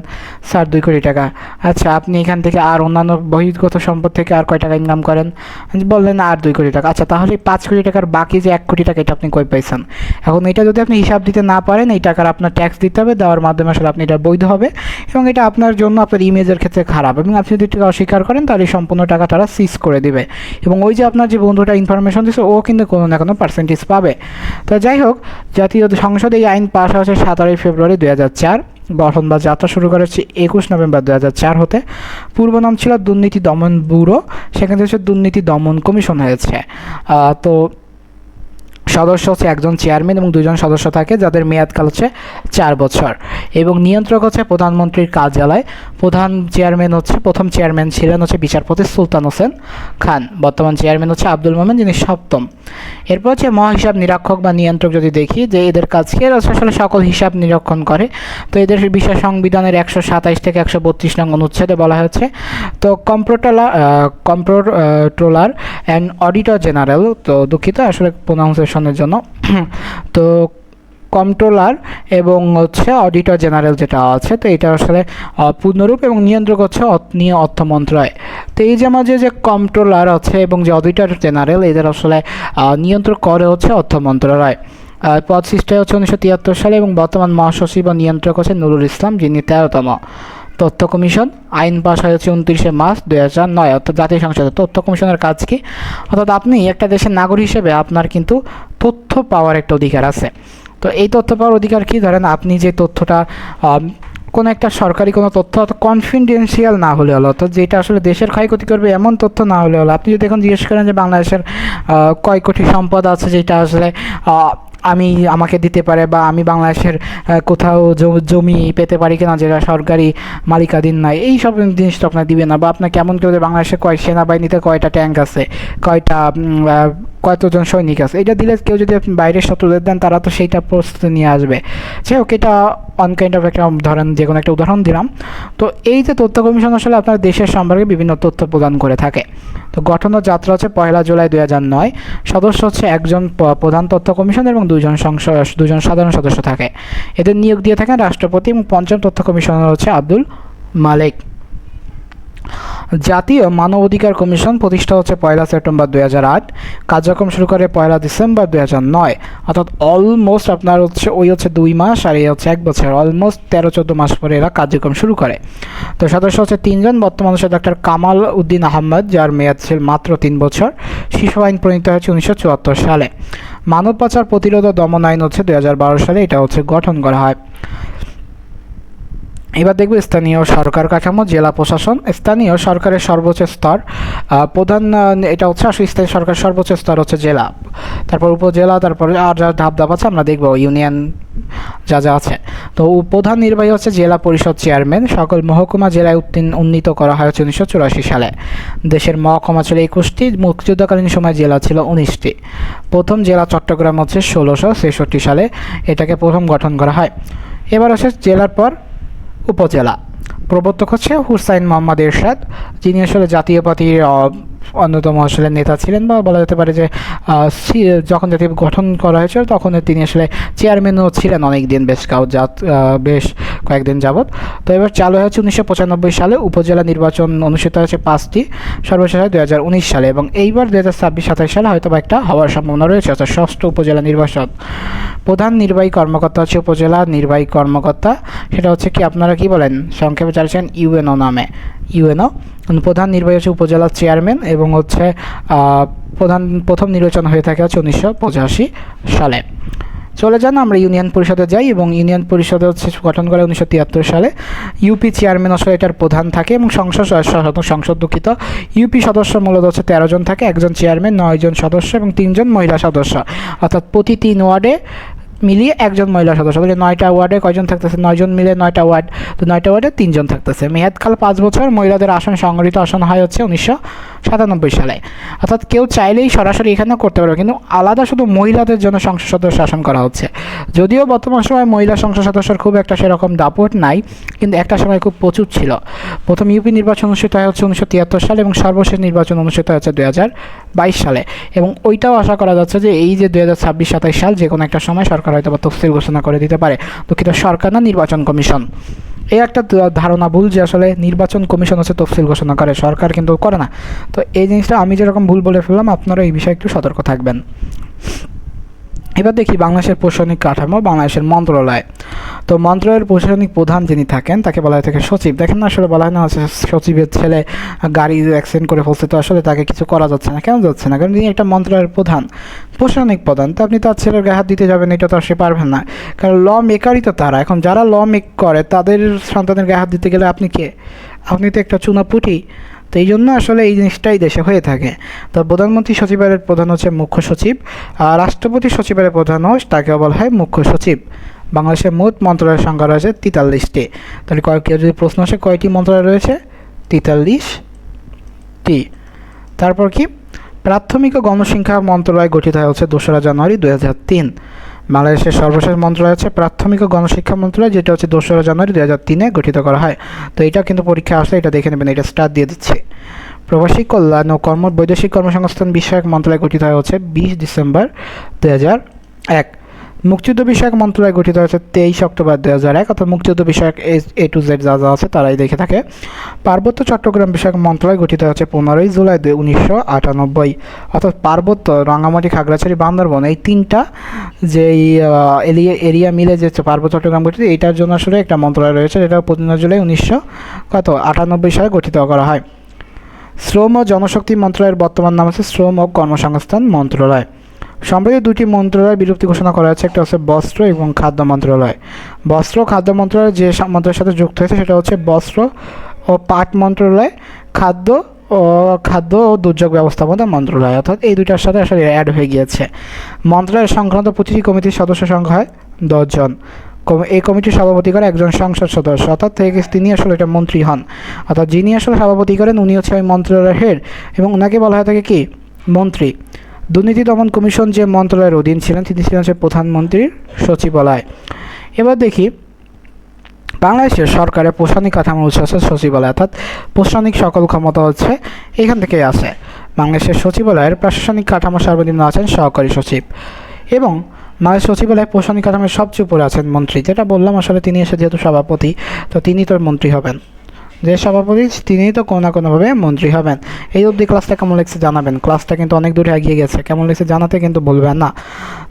স্যার 2 কোটি টাকা। আচ্ছা আপনি এখান থেকে আর অন্যান্য বহির্গত সম্পদ থেকে আর কয় টাকা ইনকাম করেন? বললেন আর 2 কোটি টাকা। আচ্ছা তাহলে 5 কোটি টাকার বাকি যে 1 কোটি টাকা, এটা আপনি কই পাইছেন? এখন এটা যদি আপনি হিসাব দিতে না পারেন, এই টাকার আপনার ট্যাক্স দিতে হবে, দেওয়ার মাধ্যমে আসলে আপনি এটা বৈধ হবে এবং এটা আপনার জন্য আপনার ইমেজের ক্ষেত্রে খারাপ, এবং আপনি যদি এটা অস্বীকার করেন তাহলে সম্পূর্ণ টাকা তারা সিজ করে দেবে। এবং ওই যে আপনার যে বন্ধুটা ইনফরমেশন দিচ্ছে ও কিন্তু কোনো না কোনো পার্সেন্টেজ পাবে। তো যাই হোক, জাতীয় সংসদে এই আইন পাশ হয়েছে 17 ফেব্রুয়ারি 2004। গঠন বা যাত্রা শুরু করা হচ্ছে 21 নভেম্বর 2004 হতে। পূর্ব নাম ছিল দুর্নীতি দমন ব্যুরো, সেখান থেকে হচ্ছে দুর্নীতি দমন কমিশন হয়েছে। তো সদস্য হচ্ছে একজন চেয়ারম্যান এবং 2জন সদস্য থাকে, যাদের মেয়াদকাল হচ্ছে 4 বছর, এবং নিয়ন্ত্রক হচ্ছে প্রধানমন্ত্রীর কার্যালয়। প্রথম চেয়ারম্যান ছিলেন হচ্ছে বিচারপতি সুলতান হোসেন খান। বর্তমান চেয়ারম্যান হচ্ছে আব্দুল মোমেন, যিনি 7ম। এরপর হচ্ছে মহাহিসাব নিরীক্ষক বা নিয়ন্ত্রক। যদি দেখি যে এদের কাজকে আসলে সকল হিসাব নিরীক্ষণ করে। তো এদের বিষয় সংবিধানের 127 থেকে 132 নং অনুচ্ছেদে বলা হয়েছে। তো কম্পট্রোলার অ্যান্ড অডিটর জেনারেল, তো দুঃখিত আসলে প্রোনাউন্সিয়েশনের জন্য, তো কন্ট্রোলার এবং হচ্ছে অডিটর জেনারেল যেটা আছে, তো এটা আসলে পূর্ণরূপ, এবং নিয়ন্ত্রক হচ্ছে অর্থ মন্ত্রণালয়। তো এই যে আমাদের যে কন্ট্রোলার আছে এবং যে অডিটর জেনারেল, এদের আসলে নিয়ন্ত্রক করে হচ্ছে অর্থ মন্ত্রণালয়। পদ সৃষ্টি হচ্ছে 1973 সালে, এবং বর্তমান মহাসচিব বা নিয়ন্ত্রক হচ্ছে নুরুল ইসলাম, যিনি 13তম। তথ্য কমিশন আইন পাস হয়েছে 29শে মার্চ 2009, অর্থাৎ জাতীয় সংসদে। তথ্য কমিশনের কাজ কি? অর্থাৎ আপনি একটা দেশের নাগরিক হিসেবে আপনার কিন্তু তথ্য পাওয়ার একটা অধিকার আছে। তো এই তথ্য পাওয়ার অধিকার কি? ধরেন আপনি যে তথ্যটা কোনো একটা সরকারি কোনো তথ্য অর্থাৎ কনফিডেন্সিয়াল না হলে হলো, অর্থাৎ যেটা আসলে দেশের ক্ষয়ক্ষতি করবে এমন তথ্য না হলে হলো। আপনি যদি এখন জিজ্ঞেস করেন যে বাংলাদেশের কয় কোটি সম্পদ আছে যেটা আসলে আমাকে দিতে পারে, বা আমি বাংলাদেশের কোথাও জমি পেতে পারি কিনা যেটা সরকারি মালিকাধীন নাই, এই সব জিনিস তো আপনার দিবে না। বা আপনার কেমন করে বাংলাদেশের সেনাবাহিনীতে কয়টা ট্যাঙ্ক আছে, কতজন সৈনিক আছে, এটা দিলে কেউ যদি আপনি বাইরের শত্রুদের দেন, তারা তো সেইটা প্রস্তুতি নিয়ে আসবে। যাই হোক, এটা অনকাইন্ড অফ একটা ধরেন যে কোনো একটা উদাহরণ দিলাম। তো এই যে তথ্য কমিশন আসলে আপনার দেশের সম্পর্কে বিভিন্ন তথ্য প্রদান করে থাকে। তো গঠন ও যাত্রা হচ্ছে 1 জুলাই 2009। সদস্য হচ্ছে একজন প্রধান তথ্য কমিশন এবং 2জন সাধারণ সদস্য থাকে। এদের নিয়োগ দিয়ে থাকেন রাষ্ট্রপতি, এবং 5ম তথ্য কমিশনার হচ্ছে আব্দুল মালেক। জাতীয় মানবাধিকার কমিশন প্রতিষ্ঠা হচ্ছে 1 সেপ্টেম্বর 2008। কার্যক্রম শুরু করে 1 ডিসেম্বর 2009। অর্থাৎ অলমোস্ট আপনার হচ্ছে 2 মাস, আর এই হচ্ছে 1 বছর, অলমোস্ট 13-14 মাস পরে এরা কার্যক্রম শুরু করে। তো সদস্য হচ্ছে 3জন। বর্তমান হচ্ছে ডক্টর কামাল উদ্দিন আহমদ, যার মেয়াদ ছিল মাত্র 3 বছর। শিশু আইন প্রণীত হয়েছে 1974 সালে। মানব পাচার প্রতিরোধ ও দমন আইন হচ্ছে 2012 সালে এটা হচ্ছে গঠন করা হয়। এবার দেখব স্থানীয় সরকার কাঠামো, জেলা প্রশাসন। স্থানীয় সরকারের সর্বোচ্চ স্তর প্রধান, এটা হচ্ছে আসলে স্থানীয় সরকার সর্বোচ্চ স্তর হচ্ছে জেলা, তারপর উপজেলা, তারপরে আর যা ধাপ আছে আমরা দেখব ইউনিয়ন যা আছে। তো প্রধান নির্বাহী হচ্ছে জেলা পরিষদ চেয়ারম্যান। সকল মহকুমা জেলায় উন্নীত করা হয় 1984 সালে। দেশের মহকুমা ছিল 21টি, মুক্তিযুদ্ধকালীন সময় জেলা ছিল 19টি। প্রথম জেলা চট্টগ্রাম হচ্ছে 1666 সালে, এটাকে প্রথম গঠন করা হয়। এবার হচ্ছে জেলার পর উপজেলা। প্রবর্তক হচ্ছে হুসাইন মোহাম্মদ এরশাদ, যিনি আসলে জাতীয় পার্টির অন্যতম আসলে নেতা ছিলেন, বা বলা যেতে পারে যে যখন জাতীয় গঠন করা হয়েছিল তখন তিনি আসলে চেয়ারম্যানও ছিলেন অনেক দিন, বেশ কয়েকদিন যাবৎ। তো এবার চালু হয়েছে 1995 সালে। উপজেলা নির্বাচন অনুষ্ঠিত হয়েছে 5টি, সর্বশেষ হয় 2019 সালে, এবং এইবার 2026-27 সালে হয়তো বা একটা হওয়ার সম্ভাবনা রয়েছে, অর্থাৎ 6ষ্ঠ উপজেলা নির্বাচন। প্রধান নির্বাহী কর্মকর্তা হচ্ছে উপজেলা নির্বাহী কর্মকর্তা, সেটা হচ্ছে কি আপনারা কি বলেন সংক্ষেপে চাইছেন ইউএনও নামে। ইউএনও প্রধান নির্বাহী হচ্ছে উপজেলা চেয়ারম্যান, এবং হচ্ছে প্রথম নির্বাচন হয়ে থাকে হচ্ছে 1985 সালে। চলে যান আমরা ইউনিয়ন পরিষদে যাই, এবং ইউনিয়ন পরিষদে হচ্ছে গঠন করে 1973 সালে। ইউপি চেয়ারম্যান আসলে এটার প্রধান থাকে, এবং সংসদ দুঃখিত ইউপি সদস্য মূলত হচ্ছে 13 জন থাকে, একজন চেয়ারম্যান, 9 জন সদস্য এবং 3 জন মহিলা সদস্য। অর্থাৎ প্রতি 3 ওয়ার্ডে মিলিয়ে একজন মহিলা সদস্য, তাহলে 9টা ওয়ার্ডে কয়জন থাকতেছে? 9 জন মিলে 9টা ওয়ার্ড, তো 9টা ওয়ার্ডে 3 জন থাকতেছে। মেয়াদকাল 5 বছর। মহিলাদের আসন সংগঠিত আসন হয় হচ্ছে 1997 সালে। অর্থাৎ কেউ চাইলেই সরাসরি এখানেও করতে পারবে, কিন্তু আলাদা শুধু মহিলাদের জন্য সংসদ সদস্য শাসন করা হচ্ছে। যদিও বর্তমান সময়ে মহিলা সংসদ সদস্যের খুব একটা সেরকম দাপট নাই, কিন্তু একটা সময় খুব প্রচুর ছিল। প্রথম ইউপি নির্বাচন অনুষ্ঠিত হয় হচ্ছে 1973 সালে এবং সর্বশেষ নির্বাচন অনুষ্ঠিত হচ্ছে 2022 সালে। এবং ওইটাও আশা করা যাচ্ছে যে এই যে 2026-27 সাল যে কোনো একটা সময় সরকার হয়তো বা তফসিল ঘোষণা করে দিতে পারে। দুঃখিত, সরকার না, নির্বাচন কমিশন। এই একটা ধারণা ভুল যে আসলে নির্বাচন কমিশন হচ্ছে তফসিল ঘোষণা করে, সরকার কিন্তু করে না। তো এই জিনিসটা আমি যেরকম ভুল বলে ফেললাম, আপনারা এই বিষয়ে একটু সতর্ক থাকবেন। এবার দেখি বাংলাদেশের প্রশাসনিক কাঠামো, বাংলাদেশের মন্ত্রণালয়। তো মন্ত্রণালয়ের প্রশাসনিক প্রধান যিনি থাকেন তাকে বলা হয় থাকে সচিব। দেখেন না, আসলে বলা হয় না সচিবের ছেলে গাড়ি অ্যাক্সিডেন্ট করে ফেলছে, তো আসলে তাকে কিছু করা যাচ্ছে না। কেন যাচ্ছে না? কারণ তিনি একটা মন্ত্রণালয়ের প্রধান, প্রশাসনিক প্রধান। তো আপনি তার ছেলের গায়ে হাত দিতে যাবেন, এটা তো আর সে পারবেন না, কারণ ল মেকারই তো তারা। এখন যারা ল মেক করে তাদের সন্তানের গায়ে হাত দিতে গেলে আপনি কে? আপনি তো একটা চুনাপুটি। তো এই জন্য আসলে এই জিনিসটাই দেশে হয়ে থাকে। তো প্রধানমন্ত্রী সচিবালয়ের প্রধান হচ্ছে মুখ্য সচিব, আর রাষ্ট্রপতি সচিবালয়ের প্রধানও তাকে বলা হয় মুখ্য সচিব। বাংলাদেশের মোট মন্ত্রণালয়ের সংখ্যা রয়েছে 43টি। তাহলে কেউ যদি প্রশ্ন আসে কয়টি মন্ত্রণালয় রয়েছে? 43টি। তারপর কি? প্রাথমিক ও গণশিক্ষা মন্ত্রণালয় গঠিত হয় হচ্ছে 2রা জানুয়ারি 2003। বাংলাদেশের সর্বশেষ মন্ত্রণালয় হচ্ছে প্রাথমিক ও গণশিক্ষা মন্ত্রণালয়, যেটা হচ্ছে 2রা জানুয়ারি 2003-এ গঠিত করা হয়। তো এটা কিন্তু পরীক্ষা আসলে এটা দেখে নেবেন, এটা স্টার দিয়ে দিচ্ছে। প্রবাসী কল্যাণ ও বৈদেশিক কর্মসংস্থান বিষয়ক মন্ত্রণালয় গঠিত হয় হচ্ছে 20 ডিসেম্বর 2001। মুক্তিযুদ্ধ বিষয়ক মন্ত্রণালয় গঠিত হয়েছে 23 অক্টোবর 2001। অর্থাৎ মুক্তিযুদ্ধ বিষয়ক A to Z যা যা আছে তারাই দেখে থাকে। পার্বত্য চট্টগ্রাম বিষয়ক মন্ত্রণালয় গঠিত হচ্ছে 15 জুলাই 1998। অর্থাৎ পার্বত্য, রাঙ্গামাটি, খাগড়াছড়ি, বান্দরবন, এই তিনটা যেই এরিয়া মিলে যে পার্বত্য চট্টগ্রাম গঠিত, এইটার জন্য আসলে একটা মন্ত্রণালয় রয়েছে, যেটা 15 জুলাই 1998 সালে গঠিত করা হয়। শ্রম ও জনশক্তি মন্ত্রণালয়ের বর্তমান নাম হচ্ছে শ্রম ও কর্মসংস্থান মন্ত্রণালয়। সম্প্রতি 2টি মন্ত্রণালয় বিলুপ্তি ঘোষণা করা হয়েছে, একটা হচ্ছে বস্ত্র এবং খাদ্য মন্ত্রণালয়। বস্ত্র ও খাদ্য মন্ত্রণালয় যে মন্ত্রণালয়ের সাথে যুক্ত হয়েছে সেটা হচ্ছে বস্ত্র ও পাট মন্ত্রণালয়, খাদ্য ও দুর্যোগ ব্যবস্থাপনা মন্ত্রণালয়। অর্থাৎ এই দুইটার সাথে আসলে অ্যাড হয়ে গিয়েছে। মন্ত্রণালয়ের সংক্রান্ত প্রতিটি কমিটির সদস্য সংখ্যা হয় 10 জন। এই কমিটির সভাপতি করে একজন সংসদ সদস্য, অর্থাৎ তিনি আসলে এটা মন্ত্রী হন। অর্থাৎ যিনি আসলে সভাপতি করেন উনি হচ্ছে ওই মন্ত্রণালয়ের হেড, এবং ওনাকে বলা হয় থাকে কি? মন্ত্রী। দুর্নীতি দমন কমিশন যে মন্ত্রণালয়ের অধীন ছিলেন তিনি ছিলেন হচ্ছে প্রধানমন্ত্রীর সচিবালয়। এবার দেখি বাংলাদেশের সরকারের প্রশাসনিক কাঠামো হচ্ছে সচিবালয়, অর্থাৎ প্রশাসনিক সকল ক্ষমতা হচ্ছে এখান থেকেই আসে। বাংলাদেশের সচিবালয়ের প্রশাসনিক কাঠামো সর্বনিম্ন আছেন সহকারী সচিব, এবং বাংলাদেশ সচিবালয়ের প্রশাসনিক কাঠামোর সবচেয়ে উপরে আছেন মন্ত্রী। যেটা বললাম আসলে তিনি এসে যেহেতু সভাপতি, তো তিনি তো মন্ত্রী হবেন। যে সভাপতি তিনি তো কোনো না কোনোভাবে মন্ত্রী হবেন। এই অবধি ক্লাসটা কেমন লাগছে জানাবেন। ক্লাসটা কিন্তু অনেক দূরে এগিয়ে গেছে, কেমন লাগছে জানাতে কিন্তু বলবেন না।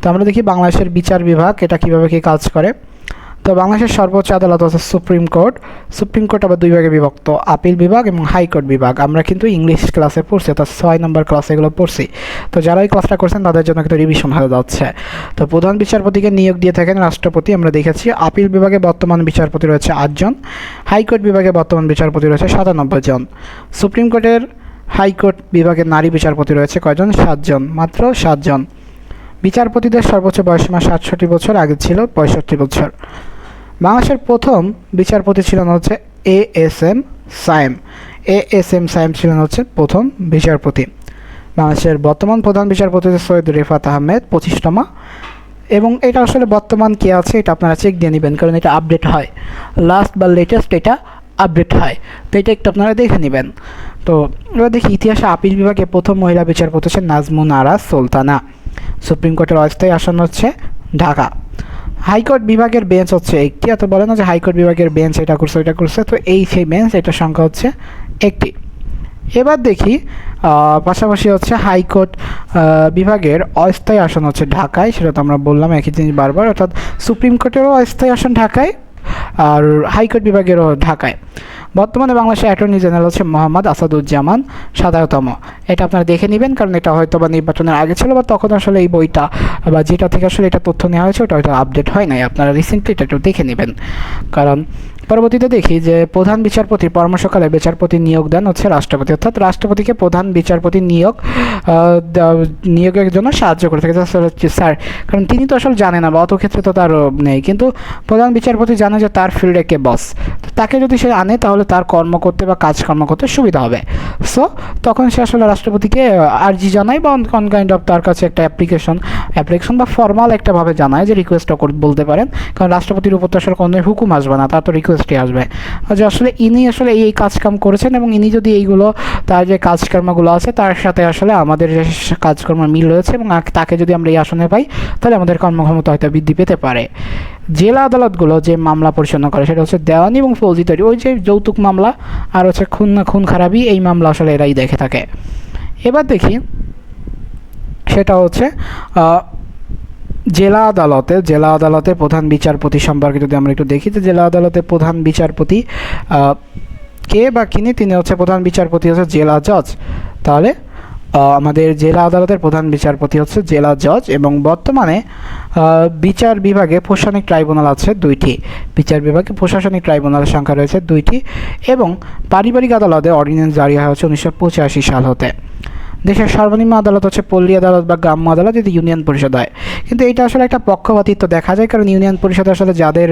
তো আমরা দেখি বাংলাদেশের বিচার বিভাগ এটা কীভাবে কী কাজ করে। তো বাংলাদেশের সর্বোচ্চ আদালত হচ্ছে সুপ্রিম কোর্ট। সুপ্রিম কোর্ট আবার 2 ভাগে বিভক্ত, আপিল বিভাগ এবং হাইকোর্ট বিভাগ। আমরা কিন্তু ইংলিশ ক্লাসে পড়ছি, অর্থাৎ 6 নম্বর ক্লাসে এগুলো পড়ছি। তো যারা এই ক্লাসটা করছেন তাদের জন্য কিন্তু রিভিশন হয়ে যাচ্ছে। তো প্রধান বিচারপতিকে নিয়োগ দিয়ে থাকেন রাষ্ট্রপতি, আমরা দেখেছি। আপিল বিভাগে বর্তমান বিচারপতি রয়েছে 8 জন, হাইকোর্ট বিভাগে বর্তমান বিচারপতি রয়েছে 97 জন। সুপ্রিম কোর্টের হাইকোর্ট বিভাগের নারী বিচারপতি রয়েছে কয়জন? 7 জন, মাত্র 7 জন। বিচারপতিদের সর্বোচ্চ বয়সসীমা 67 বছর, আগে ছিল 65 বছর। বাংলাদেশের প্রথম বিচারপতি ছিলেন হচ্ছে ASM সায়েম। ASM সায়েম ছিলেন হচ্ছে প্রথম বিচারপতি। বাংলাদেশের বর্তমান প্রধান বিচারপতি সৈয়দ রেফাত আহমেদ 25তম। এবং এটা আসলে বর্তমান কে আছে এটা আপনারা চেক দিয়ে নেবেন, কারণ এটা আপডেট হয়, লাস্ট বা লেটেস্ট এটা আপডেট হয়। তো এটা একটু আপনারা দেখে নেবেন। তো এবার দেখি ইতিহাসে আপিল বিভাগে প্রথম মহিলা বিচারপতি হচ্ছে নাজমুন আরা সুলতানা। সুপ্রিম কোর্টের অস্থায়ী আসন হচ্ছে ঢাকা। হাইকোর্ট বিভাগের বেঞ্চ হচ্ছে একটি, অত বলে না যে হাইকোর্ট বিভাগের বেঞ্চ এটা করছে ওইটা করছে, তো এই সেই বেঞ্চ, এটার সংখ্যা হচ্ছে একটি। এবার দেখি পাশাপাশি হচ্ছে হাইকোর্ট বিভাগের অস্থায়ী আসন হচ্ছে ঢাকায়, সেটা তো আমরা বললাম একই জিনিস বারবার। অর্থাৎ সুপ্রিম কোর্টেরও অস্থায়ী আসন ঢাকায় আর হাইকোর্ট বিভাগেরও ঢাকায়। বর্তমানে বাংলাদেশের অ্যাটর্নি জেনারেল হচ্ছে মোহাম্মদ আসাদুজ্জামান 17তম। এটা আপনারা দেখে নেবেন, কারণ এটা হয়তো বা নির্বাচনের আগে ছিল বা তখন আসলে এই বইটা বা যেটা থেকে আসলে এটা তথ্য নেওয়া হয়েছে ওটা হয়তো আপডেট হয় নাই। আপনারা রিসেন্টলি এটা একটু দেখে নেবেন, কারণ পরবর্তীতে দেখি যে প্রধান বিচারপতির পরামর্শকালে বিচারপতি নিয়োগ দেন হচ্ছে রাষ্ট্রপতি, অর্থাৎ রাষ্ট্রপতিকে প্রধান বিচারপতি নিয়োগের জন্য সাহায্য করে থাকে স্যার, কারণ তিনি তো আসলে জানে না বা অত ক্ষেত্রে তো তার নেই, কিন্তু প্রধান বিচারপতি জানে যে তার ফিল্ডে কে বস, তো তাকে যদি সে আনে তাহলে তার কর্ম করতে বা কাজকর্ম করতে সুবিধা হবে। সো তখন সে আসলে রাষ্ট্রপতিকে আর্জি জানায় বা অন কাইন্ড অফ তার কাছে একটা অ্যাপ্লিকেশন বা ফর্মাল একটাভাবে জানায় যে রিকোয়েস্টটা বলতে পারেন, কারণ রাষ্ট্রপতির উপর তো আসলে কোনো হুকুম আসবে না, তার তো রিকোয়েস্টই আসবে যে আসলে ইনি আসলে এই কাজকাম করেছেন এবং ইনি যদি এইগুলো তার যে কাজকর্মগুলো আছে তার সাথে আসলে আমাদের যে কাজকর্ম মিল রয়েছে এবং তাকে যদি আমরা এই আসনে পাই তাহলে আমাদের কর্মক্ষমতা হয়তো বৃদ্ধি পেতে পারে। জেলা আদালতগুলো যে মামলা পরিচালনা করে সেটা হচ্ছে দেওয়ানি এবং ফৌজদারি, ওই যে যৌতুক মামলা আর হচ্ছে খুন খারাপি, এই মামলা আসলে এরাই দেখে থাকে। এবার দেখি সেটা হচ্ছে জেলা আদালতে প্রধান বিচারপতি সম্পর্কে যদি আমরা একটু দেখি, যে জেলা আদালতে প্রধান বিচারপতি কে বা কিনি, তিনি হচ্ছে প্রধান বিচারপতি হচ্ছে জেলা জজ। তাহলে আমাদের জেলা আদালতের প্রধান বিচারপতি হচ্ছে জেলা জজ, এবং বর্তমানে বিচার বিভাগে প্রশাসনিক ট্রাইব্যুনাল আছে 2টি, বিচার বিভাগে প্রশাসনিক ট্রাইব্যুনালের সংখ্যা রয়েছে 2টি, এবং পারিবারিক আদালতে অর্ডিন্যান্স জারি হয় হচ্ছে 1985 সাল হতে। দেশের সর্বনিম্ন আদালত হচ্ছে পল্লী আদালত বা গ্রাম্য আদালত, যদি ইউনিয়ন পরিষদ হয়, কিন্তু এটা আসলে একটা পক্ষপাতিত্ব দেখা যায়, কারণ ইউনিয়ন পরিষদে আসলে যাদের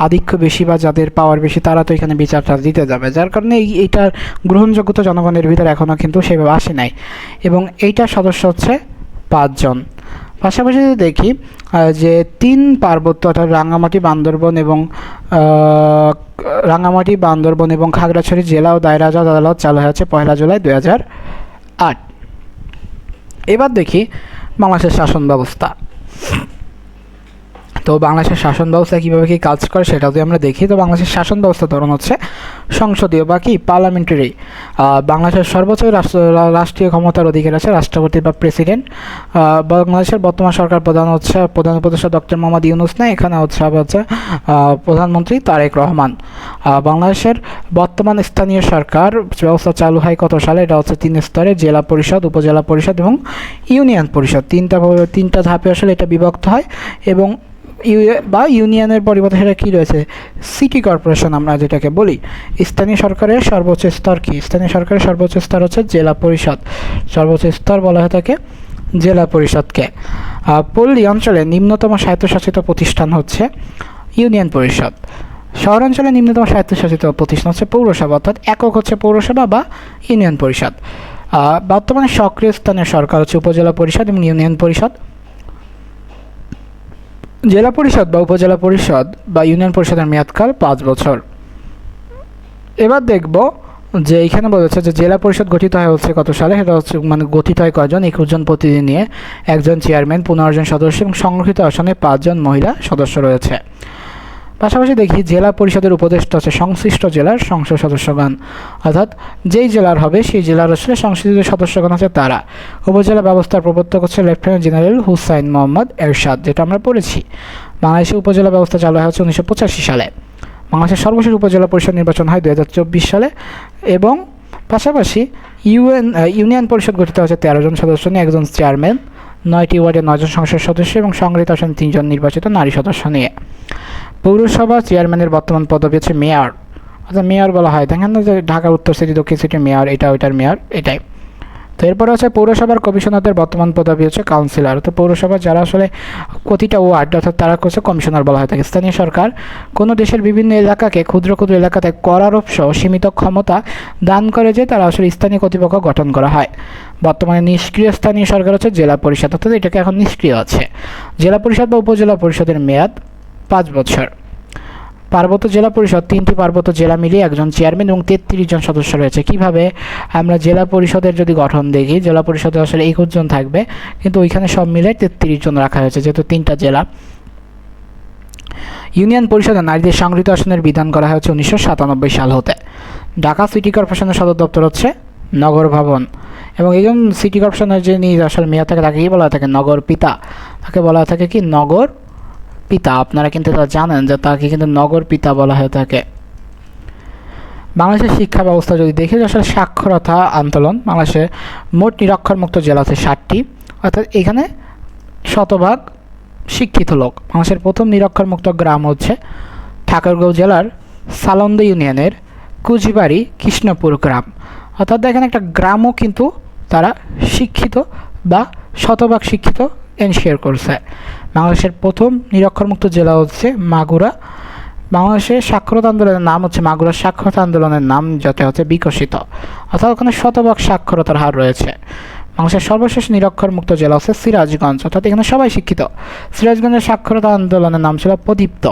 আধিক্য বেশি বা যাদের পাওয়ার বেশি তারা তো এখানে বিচারটা দিতে যাবে, যার কারণে এইটার গ্রহণযোগ্যতা জনগণের ভিতরে এখনও কিন্তু সেভাবে আসে নাই, এবং এইটার সদস্য হচ্ছে 5 জন। পাশাপাশি যদি দেখি যে 3 পার্বত্য অর্থাৎ রাঙ্গামাটি বান্দরবন এবং খাগড়াছড়ি জেলা ও দায়রা জজ আদালত চালু হয়েছে 1 জুলাই 2008। এবার দেখি বাংলাদেশের শাসন ব্যবস্থা। তো বাংলাদেশের শাসন ব্যবস্থা কীভাবে কী কাজ করে সেটা যদি আমরা দেখি, তো বাংলাদেশের শাসন ব্যবস্থা ধরুন হচ্ছে সংসদীয় বা কি পার্লামেন্টারি। বাংলাদেশের সর্বোচ্চ রাষ্ট্রীয় ক্ষমতার অধিকার আছে রাষ্ট্রপতি বা প্রেসিডেন্ট। বাংলাদেশের বর্তমান সরকার প্রধান উপদেষ্টা ডক্টর মোহাম্মদ ইউনূস না, এখানে হচ্ছে প্রধানমন্ত্রী তারেক রহমান। বাংলাদেশের বর্তমান স্থানীয় সরকার ব্যবস্থা চালু হয় কত সালে? এটা হচ্ছে 3 স্তরে, জেলা পরিষদ, উপজেলা পরিষদ এবং ইউনিয়ন পরিষদ। তিনটা ধাপে আসলে এটা বিভক্ত হয়, এবং ইউনিয়নের পরিবর্তে সেটা কী রয়েছে, সিটি কর্পোরেশন আমরা যেটাকে বলি। স্থানীয় সরকারের সর্বোচ্চ স্তর কি? স্থানীয় সরকারের সর্বোচ্চ স্তর হচ্ছে জেলা পরিষদ, সর্বোচ্চ স্তর বলা হয়ে থাকে জেলা পরিষদকে। পল্লী অঞ্চলে নিম্নতম স্বায়ত্তশাসিত প্রতিষ্ঠান হচ্ছে ইউনিয়ন পরিষদ। শহরাঞ্চলে নিম্নতম স্বায়ত্তশাসিত প্রতিষ্ঠান হচ্ছে পৌরসভা, অর্থাৎ একক হচ্ছে পৌরসভা বা ইউনিয়ন পরিষদ। বর্তমানে সক্রিয় স্থানীয় সরকার হচ্ছে উপজেলা পরিষদ এবং ইউনিয়ন পরিষদ। জেলা পরিষদ বা উপজেলা পরিষদ বা ইউনিয়ন পরিষদের মেয়াদকাল 5 বছর। এবার দেখব যে এখানে বলেছে যে জেলা পরিষদ গঠিত হয় হচ্ছে কত সালে, সেটা হচ্ছে গঠিত হয় কয়জন, 21 জন প্রতিনিধি নিয়ে, 1 জন চেয়ারম্যান, 15 জন সদস্য এবং সংরক্ষিত আসনে 5 জন মহিলা সদস্য রয়েছে। পাশাপাশি দেখি জেলা পরিষদের উপদেষ্টা হচ্ছে সংশ্লিষ্ট জেলার সংসদ সদস্যগণ, অর্থাৎ যেই জেলার হবে সেই জেলার আসলে সংশ্লিষ্ট সদস্যগণ হচ্ছে তারা। উপজেলা ব্যবস্থার প্রবর্তক হচ্ছে লেফটেন্যান্ট জেনারেল হুসাইন মোহাম্মদ এরশাদ, যেটা আমরা পড়েছি। বাংলাদেশে উপজেলা ব্যবস্থা চালু হয় হচ্ছে 1985 সালে। বাংলাদেশের সর্বশেষ উপজেলা পরিষদ নির্বাচন হয় 2024 সালে, এবং পাশাপাশি ইউনিয়ন পরিষদ গঠিত হচ্ছে 13 জন সদস্য নিয়ে, 1 জন চেয়ারম্যান, 9টি ওয়ার্ডে 9 জন সংসদ সদস্য এবং সংগৃহীত আসন 3 জন নির্বাচিত নারী সদস্য নিয়ে। পৌরসভা চেয়ারম্যানের বর্তমান পদবি হচ্ছে মেয়র, অর্থাৎ মেয়র বলা হয়, দেখেন না যে ঢাকা উত্তর সিটি, দক্ষিণ সিটির মেয়র, ওইটার মেয়র, এটাই। তো এরপরে হচ্ছে পৌরসভার কমিশনারদের বর্তমান পদবি হচ্ছে কাউন্সিলর। তো পৌরসভা যারা আসলে প্রতিটা ওয়ার্ড অর্থাৎ তারা হচ্ছে কমিশনার বলা হয় থাকে। স্থানীয় সরকার কোনো দেশের বিভিন্ন এলাকাকে ক্ষুদ্র এলাকাতে করারোপ সহ সীমিত ক্ষমতা দান করে যে তারা আসলে স্থানীয় কর্তৃপক্ষ গঠন করা হয়। বর্তমানে নিষ্ক্রিয় স্থানীয় সরকার হচ্ছে জেলা পরিষদ, অর্থাৎ এটাকে এখন নিষ্ক্রিয় আছে। জেলা পরিষদ বা উপজেলা পরিষদের মেয়াদ 5 বছর। পার্বত্য জেলা পরিষদ 3টি পার্বত্য জেলা মিলিয়ে 1 জন চেয়ারম্যান এবং 33 জন সদস্য রয়েছে। কিভাবে আমরা জেলা পরিষদের যদি গঠন দেখি, জেলা পরিষদে আসলে 21 জন থাকবে, কিন্তু ওইখানে সব মিলে 33 জন রাখা হয়েছে যেহেতু 3টা জেলা। ইউনিয়ন পরিষদে নারীদের সংগৃহীত আসনের বিধান করা হয়েছে 1997 সাল হতে। ঢাকা সিটি কর্পোরেশনের সদর দপ্তর হচ্ছে নগর ভবন, এবং একজন সিটি কর্পোরেশনের যিনি আসলে মেয়র থাকে তাকে কি বলা থাকে? নগর পিতা। তাকে বলা থাকে কি? নগর পিতা। আপনারা কিন্তু তা জানেন যে তাকে কিন্তু নগর পিতা বলা হয়ে থাকে। বাংলাদেশের শিক্ষা ব্যবস্থা যদি দেখি, আসলে সাক্ষরতা আন্দোলন, বাংলাদেশে মোট নিরক্ষরমুক্ত জেলা আছে 7টি, অর্থাৎ এখানে শতভাগ শিক্ষিত লোক। বাংলাদেশের প্রথম নিরক্ষরমুক্ত গ্রাম হচ্ছে ঠাকুরগাঁও জেলার সালন্দ ইউনিয়নের কুচিবাড়ি কৃষ্ণপুর গ্রাম। অর্থাৎ দেখেন একটা গ্রামও কিন্তু তারা শিক্ষিত বা শতভাগ শিক্ষিত এনশিওর করছে। বাংলাদেশের প্রথম নিরক্ষরমুক্ত জেলা হচ্ছে মাগুরা। বাংলাদেশের সাক্ষরতা আন্দোলনের নাম হচ্ছে মাগুরা সাক্ষরতা আন্দোলনের নাম, যাতে হচ্ছে বিকশিত, অর্থাৎ ওখানে শতভাগ সাক্ষরতার হার রয়েছে। বাংলাদেশের সর্বশেষ নিরক্ষরমুক্ত জেলা হচ্ছে সিরাজগঞ্জ, অর্থাৎ এখানে সবাই শিক্ষিত। সিরাজগঞ্জের সাক্ষরতা আন্দোলনের নাম ছিল প্রদীপ্ত।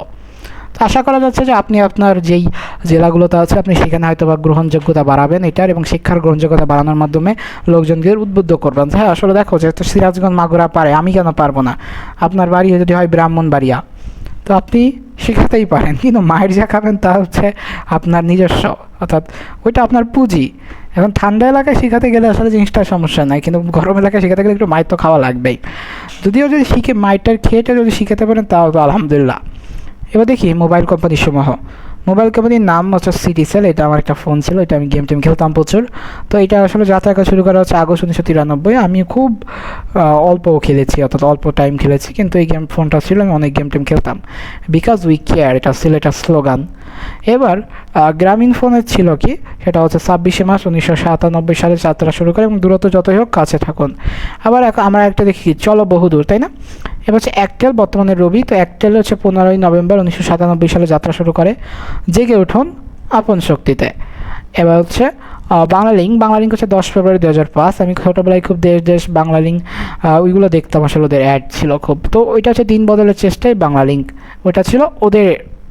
তো আশা করা যাচ্ছে যে আপনি আপনার যেই জেলাগুলোতে আছে আপনি সেখানে হয়তো বা গ্রহণযোগ্যতা বাড়াবেন এটার, এবং শিক্ষার গ্রহণযোগ্যতা বাড়ানোর মাধ্যমে লোকজনকে উদ্বুদ্ধ করবেন। হ্যাঁ, আসলে দেখো যেহেতু সিরাজগঞ্জ মাগুরা পারে, আমি কেন পারবো না? আপনার বাড়ি যদি হয় ব্রাহ্মণবাড়িয়া, তো আপনি শেখাতেই পারেন, কিন্তু মায়ের যা খাবেন তা হচ্ছে আপনার নিজস্ব, অর্থাৎ ওইটা আপনার পুঁজি। এখন ঠান্ডা এলাকায় শেখাতে গেলে আসলে জিনিসটার সমস্যা নাই, কিন্তু গরম এলাকায় শেখাতে গেলে একটু মায়ের তো খাওয়া লাগবেই। যদিও যদি শিখে মায়েরটার খেয়েটা যদি শিখাতে পারেন তাও তো আলহামদুলিল্লাহ। এবার দেখি মোবাইল কোম্পানির সমূহ। মোবাইল কোম্পানির নাম হচ্ছে সিটিসেল। এটা আমার একটা ফোন ছিল, এটা আমি গেম টেম খেলতাম প্রচুর। তো এটা আসলে যাত্রা শুরু করা হচ্ছে আগস্ট 1993। আমি খুব অল্প খেলেছি, অর্থাৎ অল্প টাইম খেলেছি, কিন্তু এই ফোনটা ছিল, আমি অনেক গেম টেম খেলতাম। বিকজ উই কেয়ার, এটা ছিল একটা স্লোগান। এবার গ্রামীণ ফোনের ছিল কি, সেটা হচ্ছে 26শে মার্চ 1997 সালে যাত্রা শুরু করে, এবং দূরত্ব যতই হোক কাছে থাকুন। আবার আমরা একটা দেখি চলো বহুদূর, তাই না? এবার হচ্ছে একটেল, বর্তমানে রবি। তো একটেল হচ্ছে 15ই নভেম্বর 1997 সালে যাত্রা শুরু করে, জেগে উঠুন আপন শক্তিতে। এবার হচ্ছে বাংলালিংক। বাংলালিংক হচ্ছে 10 ফেব্রুয়ারি 2005। আমি ছোটোবেলায় খুব দেশ দেশ বাংলালিংক ওইগুলো দেখতাম, আসলে ওদের অ্যাড ছিল খুব। তো ওইটা হচ্ছে দিন বদলের চেষ্টায় বাংলালিংক, ওইটা ছিল ওদের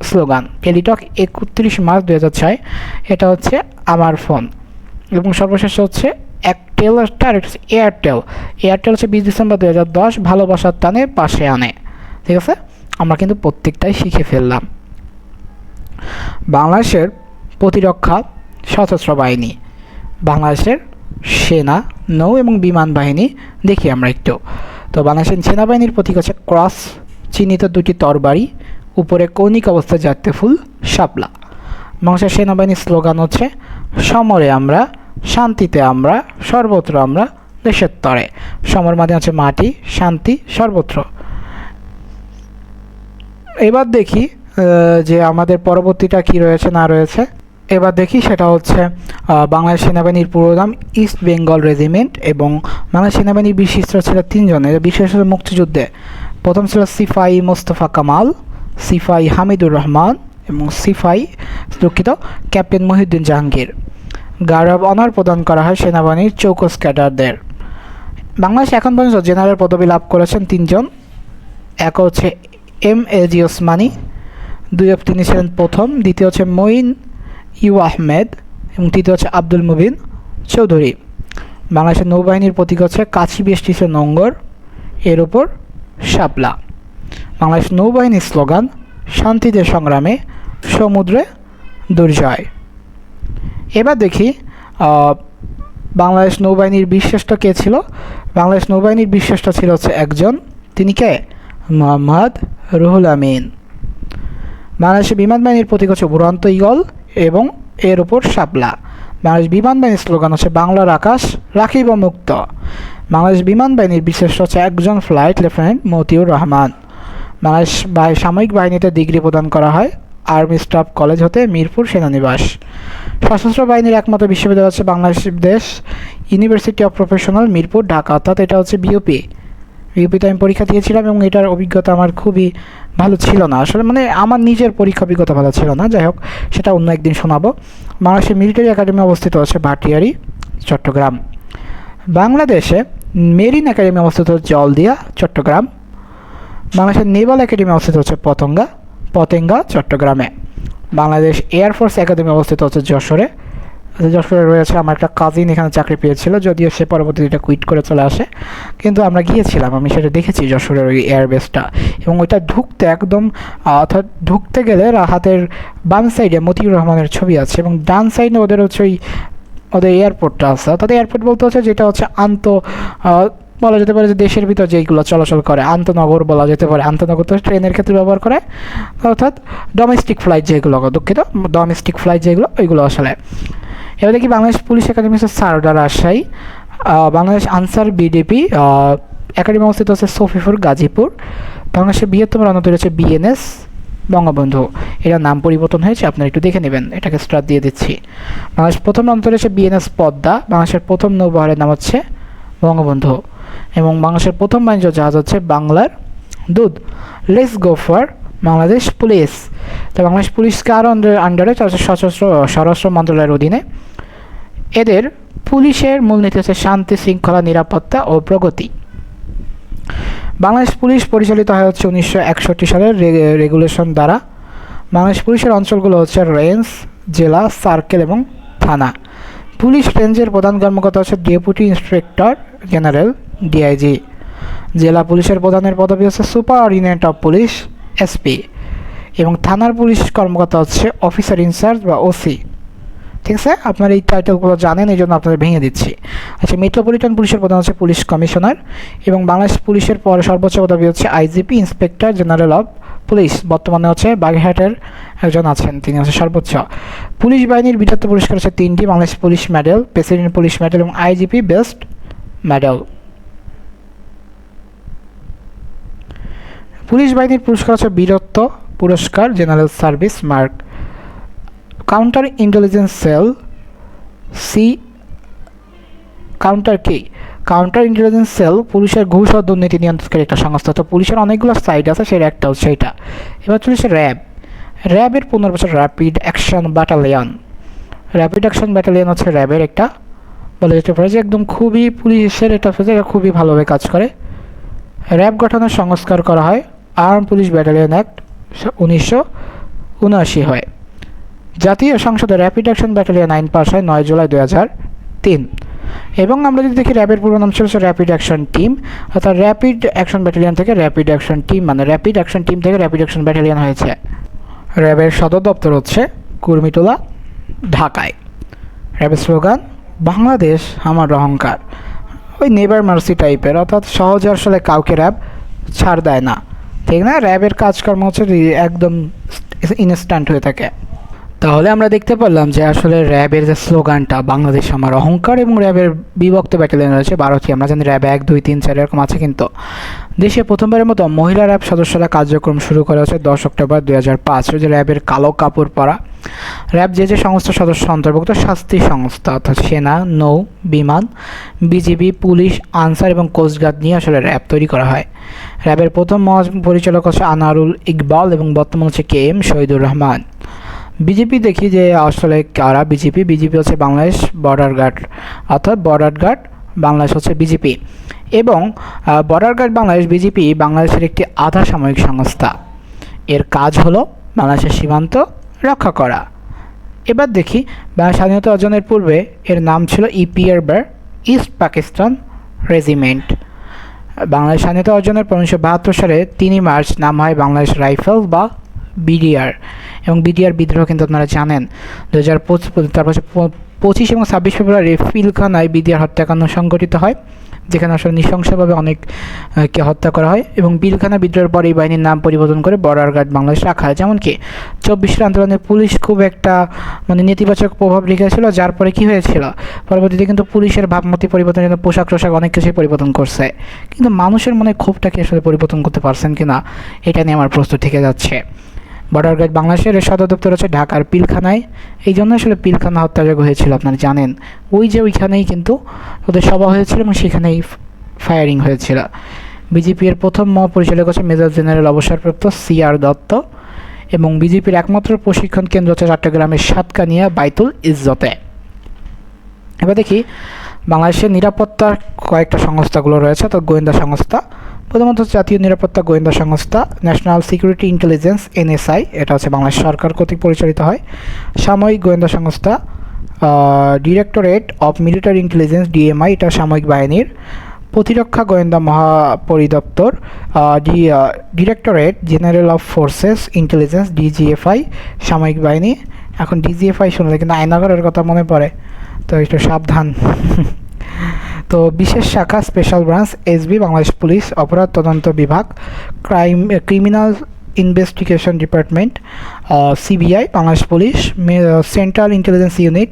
স্লোগান। টেলিটক 31 মার্চ 2006, এটা হচ্ছে আমার ফোন। এবং সর্বশেষ হচ্ছে একটেল, আর হচ্ছে এয়ারটেল। এয়ারটেল হচ্ছে 20 ডিসেম্বর 2010, ভালোবাসার টানে পাশে আনে। ঠিক আছে, আমরা কিন্তু প্রত্যেকটাই শিখে ফেললাম। বাংলাদেশের প্রতিরক্ষা সশস্ত্র বাহিনী, বাংলাদেশের সেনা, নৌ এবং বিমান বাহিনী দেখি আমরা একটু। তো বাংলাদেশের সেনাবাহিনীর প্রতীক হচ্ছে ক্রস, চিহ্নিত দুটি তরবারি, উপরে কৌণিক অবস্থায় জাতীয় ফুল শাপলা। বাংলাদেশের সেনাবাহিনীর স্লোগান হচ্ছে সমরে আমরা, শান্তিতে আমরা, সর্বত্র আমরা, দেশের তরে। সমর মানে হচ্ছে মাটি, শান্তি সর্বত্র। এবার দেখি যে আমাদের পরবর্তীটা কি রয়েছে না রয়েছে। এবার দেখি সেটা হচ্ছে বাংলাদেশ সেনাবাহিনীর পুরো নাম ইস্ট বেঙ্গল রেজিমেন্ট, এবং বাংলাদেশ সেনাবাহিনীর বিশিষ্ট ছিল 3 জনের। বিশেষ মুক্তিযুদ্ধে প্রথম ছিল সিপাহি মোস্তফা কামাল, সিপাহি হামিদুর রহমান এবং captain Mohiuddin Jahangir. Guard of honour প্রদান করা হয় সেনাবাহিনীর চৌকস ক্যাডারদের। বাংলাদেশ এখন পর্যন্ত জেনারেল পদবি লাভ করেছেন 3 জন। এক হচ্ছে MAG ওসমানী, তিনি ছিলেন প্রথম। দ্বিতীয় হচ্ছে মঈন ইউ আহমেদ, এবং তৃতীয় হচ্ছে আব্দুল মুবিন চৌধুরী। বাংলাদেশের নৌবাহিনীর প্রতীক হচ্ছে কাছি বেষ্টিত নোঙ্গর, এর উপর শাপলা। বাংলাদেশ নৌবাহিনীর স্লোগান শান্তিতে সংগ্রামে, সমুদ্রে দুর্জয়। এবার দেখি বাংলাদেশ নৌবাহিনীর বীরশ্রেষ্ঠ কে ছিল। বাংলাদেশ নৌবাহিনীর বীরশ্রেষ্ঠ ছিল হচ্ছে একজন, তিনি কে? মোহাম্মদ রুহুল আমিন। বাংলাদেশের বিমান বাহিনীর প্রতীক হচ্ছে উড়ন্ত ঈগল এবং এর উপর শাপলা। বাংলাদেশ বিমান বাহিনীর স্লোগান হচ্ছে বাংলার আকাশ রাখিব মুক্ত। বাংলাদেশ বিমান বাহিনীর বিশেষ হচ্ছে একজন ফ্লাইট লেফটেন্যান্ট মতিউর রহমান। বাংলাদেশ সামরিক বাহিনীতে ডিগ্রি প্রদান করা হয় আর্মি স্টাফ কলেজ হতে, মিরপুর সেনানিবাস। সশস্ত্র বাহিনীর একমাত্র বিশ্ববিদ্যালয় হচ্ছে Bangladesh university of professional, Mirpur, Dhaka, অর্থাৎ এটা হচ্ছে বিউপিতে আমি পরীক্ষা দিয়েছিলাম, এবং এটার অভিজ্ঞতা আমার খুবই ভালো ছিল না। আসলে মানে আমার নিজের পরীক্ষা অভিজ্ঞতা ভালো ছিল না, যাই হোক সেটা অন্য একদিন শোনাবো। বাংলাদেশের মিলিটারি একাডেমি অবস্থিত হচ্ছে ভাটিয়ারি, চট্টগ্রাম। বাংলাদেশে মেরিন একাডেমি অবস্থিত হচ্ছে জলদিয়া, চট্টগ্রাম। বাংলাদেশের নেভাল একাডেমি অবস্থিত হচ্ছে পতেঙ্গা, চট্টগ্রামে। বাংলাদেশ এয়ারফোর্স একাডেমি অবস্থিত হচ্ছে যশোরে। যশোরে রয়েছে, আমার একটা কাজিন এখানে চাকরি পেয়েছিল, যদিও সে পরবর্তীতে এটা কুইট করে চলে আসে, কিন্তু আমরা গিয়েছিলাম, আমি সেটা দেখেছি যশোরের ওই এয়ারবেসটা। এবং ওইটা ঢুকতে একদম, অর্থাৎ ঢুকতে গেলে হাতের বাম সাইডে মতিউর রহমানের ছবি আছে, এবং ডান সাইডে ওদের হচ্ছে ওদের এয়ারপোর্টটা আছে। অর্থাৎ এয়ারপোর্ট বলতে হচ্ছে যেটা হচ্ছে বলা যেতে পারে যে দেশের ভিতর যেইগুলো চলাচল করে, আন্তনগর বলা যেতে পারে। আন্তনগর তো ট্রেনের ক্ষেত্রে ব্যবহার করে, অর্থাৎ ডোমেস্টিক ফ্লাইট যেগুলো, ডোমেস্টিক ফ্লাইট যেগুলো, ওইগুলো আসলে। এবার দেখি বাংলাদেশ পুলিশ একাডেমি হচ্ছে সারদা, রাজশাহী। বাংলাদেশ আনসার BDP একাডেমি অবস্থিত হচ্ছে সফিপুর, গাজীপুর। বাংলাদেশের বৃহত্তম রণতরী হচ্ছে BNS বঙ্গবন্ধু। এটার নাম পরিবর্তন হয়েছে, আপনারা একটু দেখে নেবেন। এটাকে স্টার দিয়ে দিচ্ছি। বাংলাদেশ প্রথম অন্তর হচ্ছে বিএনএস পদ্মা। বাংলাদেশের প্রথম নৌবহরের নাম হচ্ছে বঙ্গবন্ধু। এবং বাংলাদেশের প্রথম বাণিজ্য জাহাজ হচ্ছে বাংলার দুধ। Let's go for Bangladesh police. তো বাংলাদেশ পুলিশ কার আন্ডারে? স্বরাষ্ট্র মন্ত্রণালয়ের অধীনে। এদের পুলিশের মূলনীতি হচ্ছে শান্তি, শৃঙ্খলা, নিরাপত্তা ও প্রগতি। বাংলাদেশ পুলিশ পরিচালিত হয় হচ্ছে 1961 সালের রেগুলেশন দ্বারা। বাংলাদেশ পুলিশের অঞ্চলগুলো হচ্ছে রেঞ্জ, জেলা, সার্কেল এবং থানা। পুলিশ রেঞ্জের প্রধান কর্মকর্তা হচ্ছে ডেপুটি ইন্সপেক্টর জেনারেল, ডিআইজি। জেলা পুলিশের প্রধানের পদবি হচ্ছে সুপারিনটেন্ডেন্ট অফ পুলিশ, এসপি। এবং থানার পুলিশ কর্মকর্তা হচ্ছে অফিসার ইনচার্জ বা ওসি। ঠিক আছে, আপনারা এই টাইটেলগুলো জানেন, এই জন্য আপনাদের ভেঙে দিচ্ছি। আচ্ছা, মেট্রোপলিটন পুলিশের প্রধান হচ্ছে পুলিশ কমিশনার। এবং বাংলাদেশ পুলিশের পরে সর্বোচ্চ পদবি হচ্ছে IGP, inspector general of police. বর্তমানে হচ্ছে বাগেরহাটের একজন আছেন, তিনি হচ্ছে সর্বোচ্চ। পুলিশ বাহিনীর বীরত্ব পুরস্কার হচ্ছে 3টি: Bangladesh police medal, president police medal এবং আইজিপি বেস্ট মেডেল। পুলিশ বাহিনীর পুরস্কার হচ্ছে বীরত্ব পুরস্কার, general service mark. Counter intelligence cell, counter intelligence cell পুলিশের ঘুষ ও দুর্নীতি নিয়ন্ত্রণকারী একটা সংস্থা। তো পুলিশের অনেকগুলো সাইড আছে, সেটা একটা হচ্ছে এটা। এবার চলেছে র্যাব। র্যাবের পুনর্বাসন rapid action battalion. Rapid action battalion হচ্ছে র্যাবের একটা, বলা যেতে পারে যে একদম খুবই পুলিশের একটা খুবই ভালোভাবে কাজ করে। র্যাব গঠনের সংস্কার করা হয় আর্ম পুলিশ ব্যাটালিয়ন অ্যাক্ট 1979 হয়। জাতীয় সংসদে র্যাপিড অ্যাকশন ব্যাটালিয়ন আইন পাস হয় 9 জুলাই 2003। এবং আমরা যদি দেখি র্যাবের পুরো নাম ছিল র্যাপিড অ্যাকশন টিম, অর্থাৎ র্যাপিড অ্যাকশন ব্যাটালিয়ন থেকে র্যাপিড অ্যাকশন টিম, মানে র্যাপিড অ্যাকশন টিম থেকে র্যাপিড অ্যাকশন ব্যাটালিয়ন হয়েছে। র্যাবের সদর দপ্তর হচ্ছে কুর্মিটোলা, ঢাকায়। র্যাবের স্লোগান বাংলাদেশ আমার অহংকার। ওই নেভার মার্সি টাইপের, অর্থাৎ সহজে আসলে কাউকে র্যাব ছাড় দেয় না, ঠিক না? র্যাবের কাজকর্ম হচ্ছে একদম ইনস্ট্যান্ট হয়ে থাকে। তাহলে আমরা দেখতে পারলাম যে আসলে র্যাবের যে স্লোগানটা বাংলাদেশ আমার অহংকার, এবং র্যাবের বিভক্ত ব্যাটালিয়ন রয়েছে 12টি। আমরা জানি র্যাব 1, 2, 3, 4 এরকম আছে। কিন্তু দেশে প্রথমবারের মতো মহিলা র্যাব সদস্যরা কার্যক্রম শুরু করা হচ্ছে 10 অক্টোবর 2005। যে র্যাবের কালো কাপড় পরা। র্যাব যে সংস্থা সদস্য অন্তর্ভুক্ত শাস্তি সংস্থা, অর্থাৎ সেনা, নৌ, বিমান, বিজিবি, পুলিশ, আনসার এবং কোস্টগার্ড নিয়ে আসলে র্যাব তৈরি করা হয়। র্যাবের প্রথম মহাপরিচালক হচ্ছে আনারুল ইকবাল এবং বর্তমান হচ্ছে KM শহীদুর রহমান। বিজেপি দেখি যে আসলে কারা বিজেপি হচ্ছে বাংলাদেশ বর্ডার গার্ড, অর্থাৎ বর্ডার গার্ড বাংলাদেশ হচ্ছে বিজেপি। এবং বর্ডার গার্ড বাংলাদেশ বিজেপি বাংলাদেশের একটি আধা সামরিক সংস্থা। এর কাজ হলো বাংলাদেশের সীমান্ত রক্ষা করা। এবার দেখি বাংলাদেশ স্বাধীনতা অর্জনের পূর্বে এর নাম ছিল ইপিআর বা ইস্ট পাকিস্তান রেজিমেন্ট। বাংলাদেশ স্বাধীনতা অর্জনের 1972 সালে 3 মার্চ নাম হয় বাংলাদেশ রাইফেলস বা বিডিআর। এবং বিডিআর বিদ্রোহ কিন্তু আপনারা জানেন 2025, তারপর 25 এবং 26 ফেব্রুয়ারি পিলখানায় বিডিআর হত্যাকাণ্ড সংঘটিত হয়, যেখানে আসলে নৃশংসভাবে অনেককে হত্যা করা হয়। এবং পিলখানা বিদ্রোহের পর এই বাহিনীর নাম পরিবর্তন করে বর্ডার গার্ড বাংলাদেশ রাখা হয়। যেমনকি 24 আন্দোলনে পুলিশ খুব একটা নেতিবাচক প্রভাব রেখেছিল, যার পরে কী হয়েছিল, পরবর্তীতে কিন্তু পুলিশের ভাবমূর্তি পরিবর্তনের জন্য পোশাক অনেক কিছুই পরিবর্তন করছে। কিন্তু মানুষের মনে ক্ষোভটাকে আসলে পরিবর্তন করতে পারছেন কিনা, এটা নিয়ে আমার প্রশ্ন থেকে যাচ্ছে। বর্ডার গার্ড বাংলাদেশের সদর দপ্তর হচ্ছে ঢাকার পিলখানায়। এই জন্য আসলে পিলখানা হত্যাযজ্ঞ হয়েছিল, আপনারা জানেন। ওইখানেই কিন্তু ওদের সভা হয়েছিল এবং সেখানেই ফায়ারিং হয়েছিল। বিজেপির প্রথম মহাপরিচালক হচ্ছে মেজর জেনারেল অবসরপ্রাপ্ত CR দত্ত। এবং বিজেপির একমাত্র প্রশিক্ষণ কেন্দ্র হচ্ছে চট্টগ্রামের সাতকানিয়া বাইতুল ইজ্জতে। এবার দেখি বাংলাদেশের নিরাপত্তার কয়েকটা সংস্থাগুলো রয়েছে, তো গোয়েন্দা সংস্থা। প্রথমত জাতীয় নিরাপত্তা গোয়েন্দা সংস্থা, ন্যাশনাল সিকিউরিটি ইন্টেলিজেন্স NSI, এটা হচ্ছে বাংলাদেশ সরকার কর্তৃক পরিচালিত হয়। সামরিক গোয়েন্দা সংস্থা directorate of military intelligence DMI, এটা সামরিক বাহিনীর। প্রতিরক্ষা গোয়েন্দা মহাপরিদপ্তর directorate general of forces intelligence DGFI, সামরিক বাহিনী। এখন DGFI শুনলে কিন্তু আয়নাগরের কথা মনে পড়ে, তো একটু সাবধান। তো বিশেষ শাখা special branch SB, Bangladesh police অপরাধ তদন্ত বিভাগ। Criminal investigation department CBI, Bangladesh police. Central intelligence unit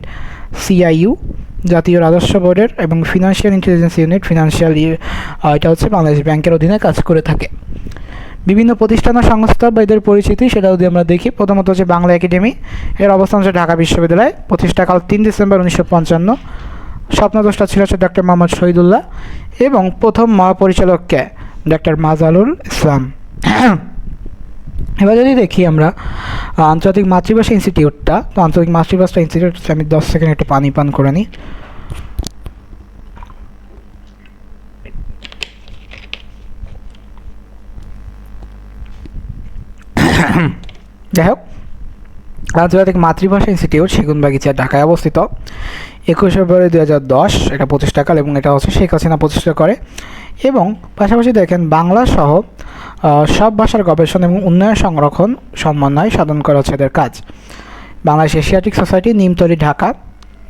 CIU, জাতীয় রাজস্ব বোর্ডের। এবং ফিনান্সিয়াল ইন্টেলিজেন্স ইউনিট, এটা হচ্ছে বাংলাদেশ ব্যাংকের অধীনে কাজ করে থাকে। বিভিন্ন প্রতিষ্ঠান ও সংস্থা বা এদের পরিচিতি সেটা যদি আমরা দেখি, প্রথমত হচ্ছে বাংলা একাডেমি, এর অবস্থান হচ্ছে ঢাকা বিশ্ববিদ্যালয়, প্রতিষ্ঠাকাল 3 ডিসেম্বর 1955, স্বপ্নদ্রষ্টা ছিল হচ্ছে ডক্টর মোহাম্মদ শহীদুল্লাহ এবং প্রথম মহাপরিচালককে ডক্টর মাজালুল ইসলাম। এবার যদি দেখি আমরা আন্তর্জাতিক মাতৃভাষা ইনস্টিটিউটটা, তো আন্তর্জাতিক মাতৃভাষা ইনস্টিটিউট, আমি 10 সেকেন্ড একটু পানি পান করে নিই। যাই হোক, আন্তর্জাতিক মাতৃভাষা ইনস্টিটিউট সেগুনবাগিচা ঢাকায় অবস্থিত। 21 ফেব্রুয়ারি 2010 এটা প্রতিষ্ঠাকাল এবং এটা হচ্ছে শেখ হাসিনা প্রতিষ্ঠা করে। এবং পাশাপাশি দেখেন বাংলা সহ সব ভাষার গবেষণা এবং উন্নয়ন সংরক্ষণ সমন্বয় সাধন করা হচ্ছে এদের কাজ। বাংলাদেশ এশিয়াটিক সোসাইটি নিমতলী ঢাকা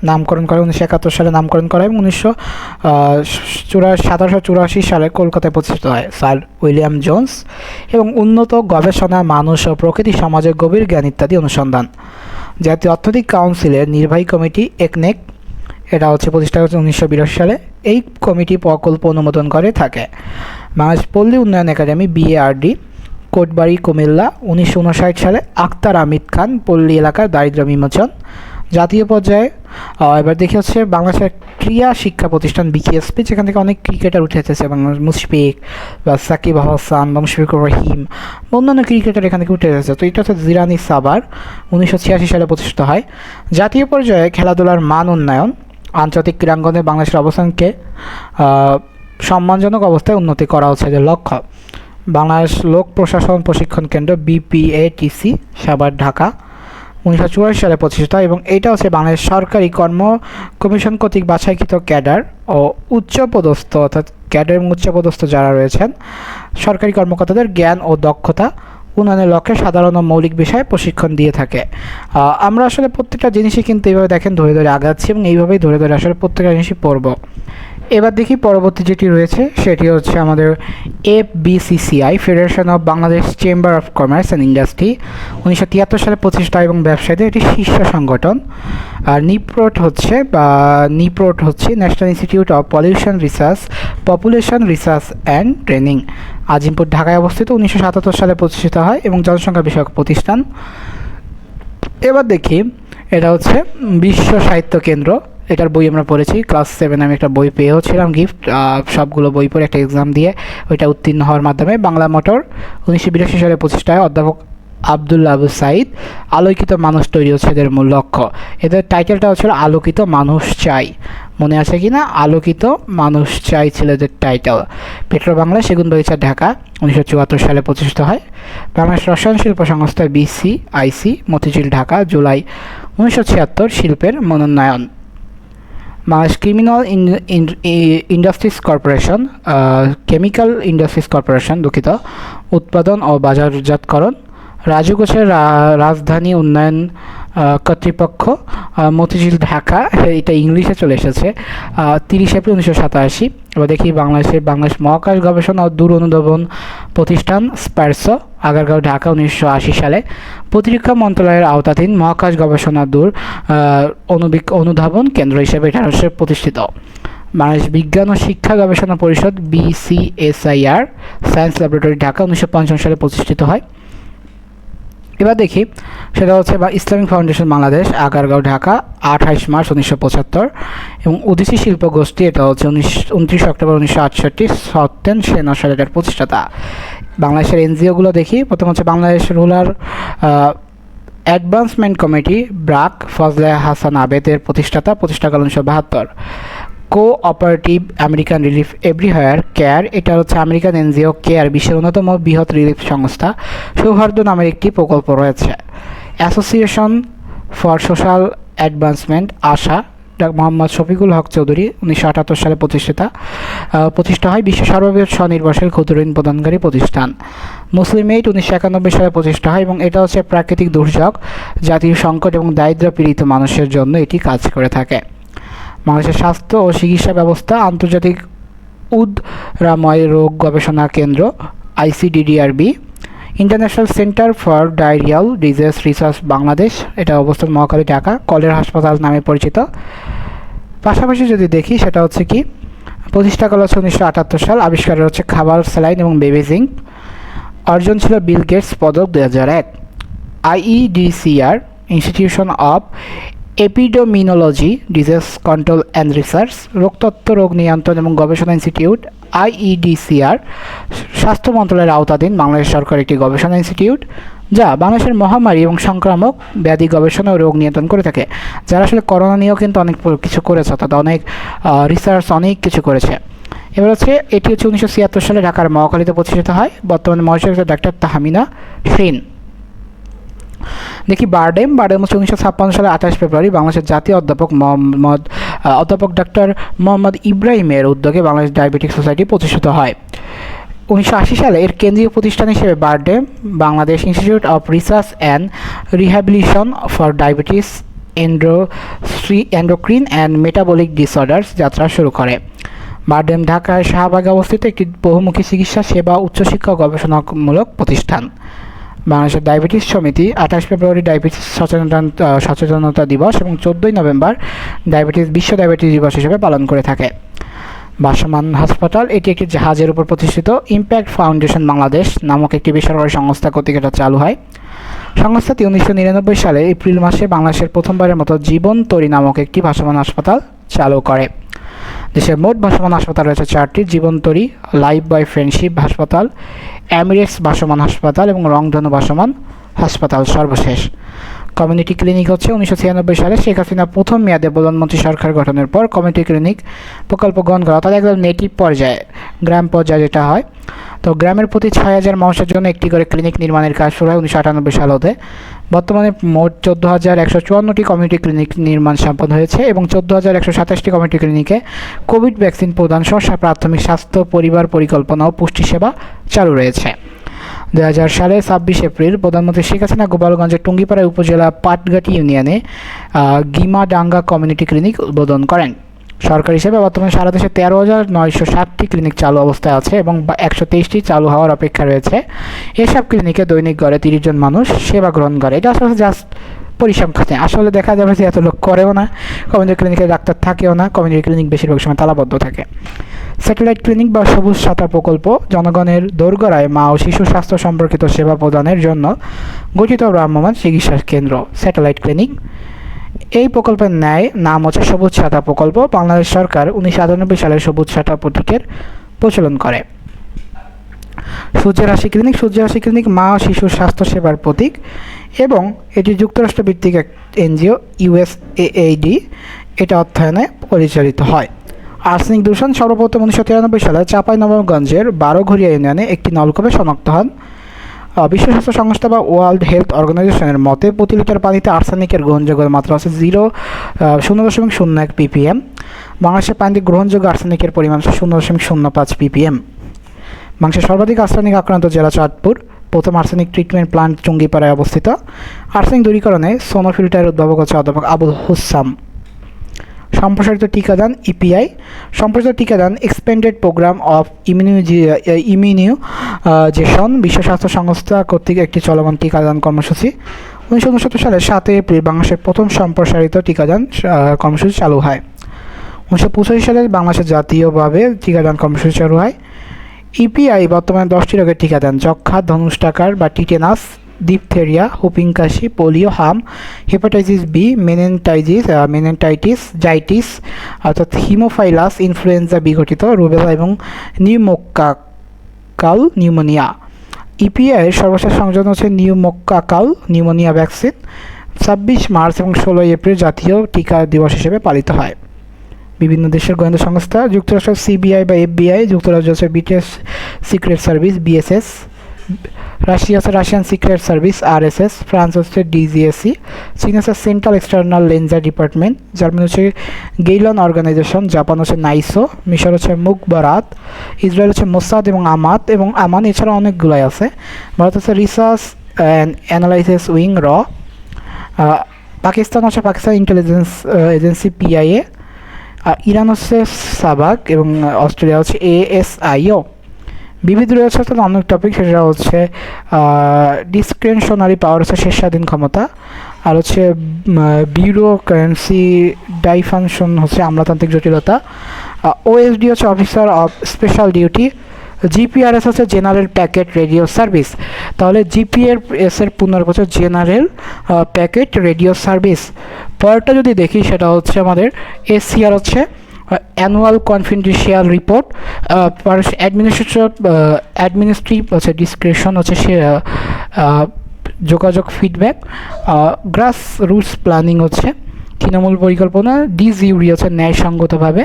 নামকরণ করে 1971 সালে নামকরণ করা এবং 1784 সালে কলকাতায় প্রতিষ্ঠিত হয় স্যার উইলিয়াম জোন্স। এবং উন্নত গবেষণা, মানুষ ও প্রকৃতি, সমাজের গভীর জ্ঞান ইত্যাদি অনুসন্ধান। জাতীয় অর্থনৈতিক কাউন্সিলের নির্বাহী কমিটি একনেক, এটা হচ্ছে প্রতিষ্ঠা হচ্ছে 1982 সালে। এই কমিটি প্রকল্প অনুমোদন করে থাকে। বাংলাদেশ পল্লী উন্নয়ন একাডেমি BARD, কোটবাড়ি, কুমিল্লা, 1959 সালে আক্তার আমিদ খান পল্লী এলাকার দারিদ্র্য বিমোচন। জাতীয় পর্যায়ে এবার দেখি হচ্ছে বাংলাদেশের ক্রীড়া শিক্ষা প্রতিষ্ঠান BKSP, যেখান থেকে অনেক ক্রিকেটার উঠে এসেছে, মুশফিক বা সাকিব আল হাসান বা মুশফিকুর রহিম, অন্যান্য ক্রিকেটার এখান থেকে উঠে এসেছে। তো এটা হচ্ছে জিরানি সাবার, 1986 সালে প্রতিষ্ঠিত হয়। জাতীয় পর্যায়ে খেলাধুলার মান উন্নয়ন, আন্তর্জাতিক ক্রীড়াঙ্গনে বাংলাদেশের অবস্থানকে সম্মানজনক অবস্থায় উন্নতি করা হচ্ছে এদের লক্ষ্য। বাংলাদেশ লোক প্রশাসন প্রশিক্ষণ কেন্দ্র BPATC সাভার ঢাকা, 1984 সালে প্রতিষ্ঠিত। এবং এটা হচ্ছে বাংলাদেশ সরকারি কর্ম কমিশন কর্তৃক বাছাইকৃত ক্যাডার ও উচ্চপদস্থ, অর্থাৎ ক্যাডার এবং উচ্চপদস্থ যারা রয়েছেন সরকারি কর্মকর্তাদের জ্ঞান ও দক্ষতা উন্নয়নের লক্ষ্যে সাধারণ ও মৌলিক বিষয়ে প্রশিক্ষণ দিয়ে থাকে। আমরা আসলে প্রত্যেকটা জিনিসই কিন্তু এইভাবে দেখেন ধরে ধরে আগাচ্ছি এবং এইভাবেই ধরে ধরে আসলে প্রত্যেকটা জিনিসই পড়ব। এবার দেখি পরবর্তী যেটি রয়েছে সেটি হচ্ছে আমাদের FBCCI, federation of Bangladesh chamber of commerce and industry, 1973 সালে প্রতিষ্ঠা এবং ব্যবসায়ীদের একটি শীর্ষ সংগঠন। আর নিপ্রোট হচ্ছে national institute of population research and training, Azimpur ঢাকায় অবস্থিত, 1977 সালে প্রতিষ্ঠিত হয় এবং জনসংখ্যা বিষয়ক প্রতিষ্ঠান। এবার দেখি এটা হচ্ছে বিশ্ব সাহিত্য কেন্দ্র, এটার বই আমরা পড়েছি ক্লাস 7, আমি একটা বই পেয়েওছিলাম গিফট, সবগুলো বই পড়ে একটা এক্সাম দিয়ে ওইটা উত্তীর্ণ হওয়ার মাধ্যমে। বাংলা মোটর 1982 সালে প্রতিষ্ঠা হয়। অধ্যাপক আবদুল্লাহ আবু সাইদ। আলোকিত মানুষ তৈরি হচ্ছে এদের মূল লক্ষ্য। এদের টাইটেলটা হচ্ছিল আলোকিত মানুষ চাই, মনে আছে কি না? আলোকিত মানুষ চাই ছিল এদের টাইটেল। পেট্রো বাংলা সেগুনবাগিচা ঢাকা, 1974 সালে প্রতিষ্ঠিত হয়। বাংলাদেশ রসায়ন শিল্প সংস্থা BCIC, মতিঝিল ঢাকা, জুলাই 1976 শিল্পের মনোনয়ন। Bangladesh criminal industries corporation, chemical industries corporation দুঃখিত, উৎপাদন ও বাজারজাতকরণ। রাজু ঘোষের রাজধানী উন্নয়ন কর্তৃপক্ষ, মতিঝিল ঢাকা, এটা ইংলিশে চলে এসেছে, 30 এপ্রিল 1987। এবার দেখি বাংলাদেশ মহাকাশ গবেষণা ও দূর অনুধাবন প্রতিষ্ঠান স্পারসো, আগারগাঁও ঢাকা, 1980 সালে। প্রতিরক্ষা মন্ত্রণালয়ের আওতাধীন মহাকাশ গবেষণা দূর অনুধাবন কেন্দ্র হিসেবে এটা প্রতিষ্ঠিত। বাংলাদেশ বিজ্ঞান ও শিক্ষা গবেষণা পরিষদ BCSIR, সায়েন্স ল্যাবরেটরি ঢাকা, 1955 সালে প্রতিষ্ঠিত হয়। এবার দেখি সেটা হচ্ছে Islamic foundation Bangladesh, Agargaon Dhaka, 28 March 1975। এবং উদীচী শিল্প গোষ্ঠী, এটা হচ্ছে 29 অক্টোবর 1968, সত্যেন সেন সালে এটার প্রতিষ্ঠাতা। বাংলাদেশের NGOগুলো দেখি, প্রথম হচ্ছে Bangladesh rural advancement committee, BRAC, Fazle Hasan আবেদের প্রতিষ্ঠাকাল 1972। Cooperative American relief everywhere care, এটা হচ্ছে আমেরিকান NGO কেয়ার, বিশ্বের অন্যতম বৃহৎ রিলিফ সংস্থা। সৌহার্দ্য নামের একটি প্রকল্প রয়েছে। অ্যাসোসিয়েশন ফর সোশ্যাল অ্যাডভান্সমেন্ট, আশা, মোহাম্মদ শফিকুল হক চৌধুরী, 1978 সালে প্রতিষ্ঠা হয়। বিশ্বের সর্ববৃহৎ স্বনির্ভরশীল ক্ষুদ্র ঋণ প্রদানকারী প্রতিষ্ঠান। মুসলিম এইড, 1991 সালে প্রতিষ্ঠা হয় এবং এটা হচ্ছে প্রাকৃতিক দুর্যোগ, জাতীয় সংকট এবং দারিদ্র পীড়িত মানুষের জন্য এটি কাজ করে থাকে। বাংলাদেশের স্বাস্থ্য ও চিকিৎসা ব্যবস্থা, আন্তর্জাতিক উদ্রাময় রোগ গবেষণা কেন্দ্র ICDDRB, international centre for diarrhoeal disease research Bangladesh, এটা অবস্থান মহাখালী ঢাকা, কলেরা হাসপাতাল নামে পরিচিত। পাশাপাশি যদি দেখি সেটা হচ্ছে কি প্রতিষ্ঠাকাল হচ্ছে 1978 সাল, আবিষ্কার হচ্ছে খাবার, স্যালাইন এবং বেবি জিঙ্ক। অর্জন ছিল বিল গেটস পদক 2001। IEDCR institution of epidemiology, disease control and research, রোগতত্ত্ব, রোগ নিয়ন্ত্রণ এবং গবেষণা ইনস্টিটিউট। আইইডিসিআর স্বাস্থ্য মন্ত্রণালয়ের আওতাধীন বাংলাদেশ সরকারের একটি গবেষণা ইনস্টিটিউট, যা বাংলাদেশের মহামারী এবং সংক্রামক ব্যাধি গবেষণা ও রোগ নিয়ন্ত্রণ করে থাকে। যারা আসলে করোনা নিয়েও কিন্তু অনেক কিছু করেছে, অর্থাৎ অনেক রিসার্চ অনেক কিছু করেছে। এবার হচ্ছে এটি 1976 সালে ঢাকার মহাখালীতে প্রতিষ্ঠিত হয়। বর্তমানে মহাশয় ডাক্তার তাহমিনা শিন। দেখি বারডেম হচ্ছে 1956 সালে 28 ফেব্রুয়ারি বাংলাদেশের জাতীয় অধ্যাপক ডাক্তার মোহাম্মদ ইব্রাহিমের উদ্যোগে বাংলাদেশ ডায়াবেটিক সোসাইটি প্রতিষ্ঠিত হয়। 1980 সালে এর কেন্দ্রীয় প্রতিষ্ঠান হিসেবে BIRDEM Bangladesh institute of research and rehabilitation for diabetes, endocrine and metabolic disorders যাত্রা শুরু করে। বারডেম ঢাকায় শাহবাগে অবস্থিত একটি বহুমুখী চিকিৎসা সেবা, উচ্চশিক্ষা ও গবেষণামূলক প্রতিষ্ঠান। বাংলাদেশের ডায়াবেটিস সমিতি 28 ফেব্রুয়ারি ডায়াবেটিস সচেতনতা দিবস এবং 14 নভেম্বর বিশ্ব ডায়াবেটিস দিবস হিসেবে পালন করে থাকে। ভাসমান হাসপাতাল এটি একটি জাহাজের উপর প্রতিষ্ঠিত। ইম্প্যাক্ট ফাউন্ডেশন বাংলাদেশ নামক একটি বেসরকারি সংস্থা কর্তৃক এটা চালু হয়। সংস্থাটি 1999 সালে এপ্রিল মাসে বাংলাদেশের প্রথমবারের মতো জীবন তরী নামক একটি ভাসমান হাসপাতাল চালু করে। দেশের মোট ভাসমান হাসপাতাল রয়েছে 4টি: জীবনতরী, লাইফ বয় ফ্রেন্ডশিপ হাসপাতাল, এমিরেটস ভাসমান হাসপাতাল এবং রংধনু ভাসমান হাসপাতাল সর্বশেষ। কমিউনিটি ক্লিনিক হচ্ছে 1996 সালে শেখ হাসিনা প্রথম মেয়াদে প্রধানমন্ত্রী সরকার গঠনের পর কমিউনিটি ক্লিনিক প্রকল্প গ্রহণ করা, অর্থাৎ একদম নেটিভ পর্যায়ে, গ্রাম পর্যায়ে যেটা হয়। তো গ্রামের প্রতি 6000 মানুষের জন্য একটি করে ক্লিনিক নির্মাণের কাজ শুরু হয় 1998 সাল হতে। বর্তমানে মোট 14,154টি কমিউনিটি ক্লিনিক নির্মাণ সম্পন্ন হয়েছে এবং 14,127টি কমিউনিটি ক্লিনিকে কোভিড ভ্যাকসিন প্রদান সহ প্রাথমিক স্বাস্থ্য, পরিবার পরিকল্পনা ও পুষ্টি সেবা চালু রয়েছে। 2000 সালে 26 এপ্রিল প্রধানমন্ত্রী শেখ হাসিনা গোপালগঞ্জের টুঙ্গিপাড়া উপজেলা পাটগাটি ইউনিয়নে গিমাডাঙ্গা কমিউনিটি ক্লিনিক উদ্বোধন করেন। সরকার হিসেবে বর্তমানে সারা দেশে 13,960টি ক্লিনিক চালু অবস্থায় আছে এবং 123টি চালু হওয়ার অপেক্ষা রয়েছে। এসব ক্লিনিকে দৈনিক গড়ে 30 জন মানুষ সেবা গ্রহণ করে। এটা আসলে জাস্ট পরিসংখ্যানে, আসলে দেখা যাবে যে এত লোক করেও না, কমিউনিটি ক্লিনিকে ডাক্তার থাকেও না, কমিউনিটি ক্লিনিক বেশিরভাগ সময় তালাবদ্ধ থাকে। স্যাটেলাইট ক্লিনিক বা সবুজ সাথা প্রকল্প জনগণের দোরগোড়ায় মা ও শিশু স্বাস্থ্য সম্পর্কিত সেবা প্রদানের জন্য গঠিত ভ্রাম্যমাণ চিকিৎসা কেন্দ্র স্যাটেলাইট ক্লিনিক। এই প্রকল্পের নাম হচ্ছে সবুজ সাথা প্রকল্প। বাংলাদেশ সরকার 1998 সালে সবুজ সাথা প্রতীকের প্রচলন করে। সূর্যরাশি ক্লিনিক মা ও শিশুর স্বাস্থ্য সেবার প্রতীক এবং এটি যুক্তরাষ্ট্র ভিত্তিক এক এনজিও USAID এটা অর্থায়নে পরিচালিত হয়। আর্সেনিক দূষণ সর্বপ্রথম 1993 সালে চাঁপাইনবাবগঞ্জের 12ঘরিয়া ইউনিয়নে একটি নলকূপে শনাক্ত হন। বিশ্ব স্বাস্থ্য সংস্থা বা ওয়ার্ল্ড হেলথ অর্গানাইজেশনের মতে প্রতি লিটার পানিতে আর্সেনিকের গ্রহণযোগ্য মাত্রা হচ্ছে 0.01 ppm। বাংলাদেশের পানিতে গ্রহণযোগ্য আর্সেনিকের পরিমাণ হচ্ছে 0.05 ppm। বাংলাদেশের সর্বাধিক আর্সেনিক আক্রান্ত জেলা চাঁদপুর। প্রথম আর্সেনিক ট্রিটমেন্ট প্লান্ট চুঙ্গিপাড়ায় অবস্থিত। আর্সেনিক দূরীকরণে সোনোফিল্টারের উদ্ভাবক হচ্ছে অধ্যাপক আবুল হুসাম। সম্প্রসারিত টিকাদান EPI, সম্প্রসারিত টিকাদান এক্সপেন্ডেড প্রোগ্রাম অফ ইমিউনাইজেশন বিশ্ব স্বাস্থ্য সংস্থা কর্তৃক একটি চলমান টিকাদান কর্মসূচি। 1969 সালে 7 এপ্রিল বাংলাদেশের প্রথম সম্প্রসারিত টিকাদান কর্মসূচি চালু হয়। 1985 সালে বাংলাদেশের জাতীয়ভাবে টিকাদান কর্মসূচি চালু হয়। EPI বর্তমানে 10টি রোগের টিকাদান: যক্ষা, ধনুষ্টাকার বা টিটেনাস, ডিপথেরিয়া, হুপিং কাশি, পোলিও, হাম, হেপাটাইটিস বি, মেনিনজাইটিস, অর্থাৎ হিমোফাইলাস ইনফ্লুয়েঞ্জা বিঘটিত, রুবেলা এবং নিউমোকাকাল নিউমোনিয়া। EPI এর সর্বশেষ সংযোজন হচ্ছে নিউমোকাকাল নিউমোনিয়া ভ্যাকসিন। 26 মার্চ এবং 16 এপ্রিল জাতীয় টিকা দিবস হিসেবে পালিত হয়। বিভিন্ন দেশের গোয়েন্দা সংস্থা: যুক্তরাষ্ট্র CBI বা FBI, যুক্তরাজ্য হচ্ছে British secret service BSS, Russia হচ্ছে Russian secret service RSS, France হচ্ছে DGSE, চীন হচ্ছে central external lancer department, Germany হচ্ছে গেইলন অর্গানাইজেশন, জাপান হচ্ছে নাইসো, মিশর হচ্ছে মুখবারাত, ইসরায়েল হচ্ছে মোসাদ এবং আমান, এছাড়া অনেকগুলাই আছে। ভারত হচ্ছে research and analysis wing Pakistan হচ্ছে Pakistan intelligence agency PIA, Iran হচ্ছে সাবাক এবং অস্ট্রেলিয়া হচ্ছে ASIO। বিবিধ রয়েছে অর্থাৎ অনেক টপিক, সেটা হচ্ছে ডিসক্রিশনারি পাওয়ার হচ্ছে শেষ স্বাধীন ক্ষমতা, আর হচ্ছে বিউরোক্রেসি ডাইফাংশন হচ্ছে আমলাতান্ত্রিক জটিলতা, OSD হচ্ছে officer of special duty, GPRS হচ্ছে জেনারেল প্যাকেট রেডিও সার্ভিস। তাহলে জিপিআরএস এর পূর্ণরূপ হচ্ছে জেনারেল প্যাকেট রেডিও সার্ভিস। পরেরটা যদি দেখি সেটা হচ্ছে আমাদের এসিআর হচ্ছে অ্যানুয়াল কনফিডেন্সিয়াল রিপোর্ট। অ্যাডমিনিস্ট্রেটিভ হচ্ছে ডিসক্রিপশন হচ্ছে সে যোগাযোগ ফিডব্যাক। গ্রাস রুটস প্ল্যানিং হচ্ছে তৃণমূল পরিকল্পনা। ডিজিউরি হচ্ছে ন্যায়সঙ্গতভাবে।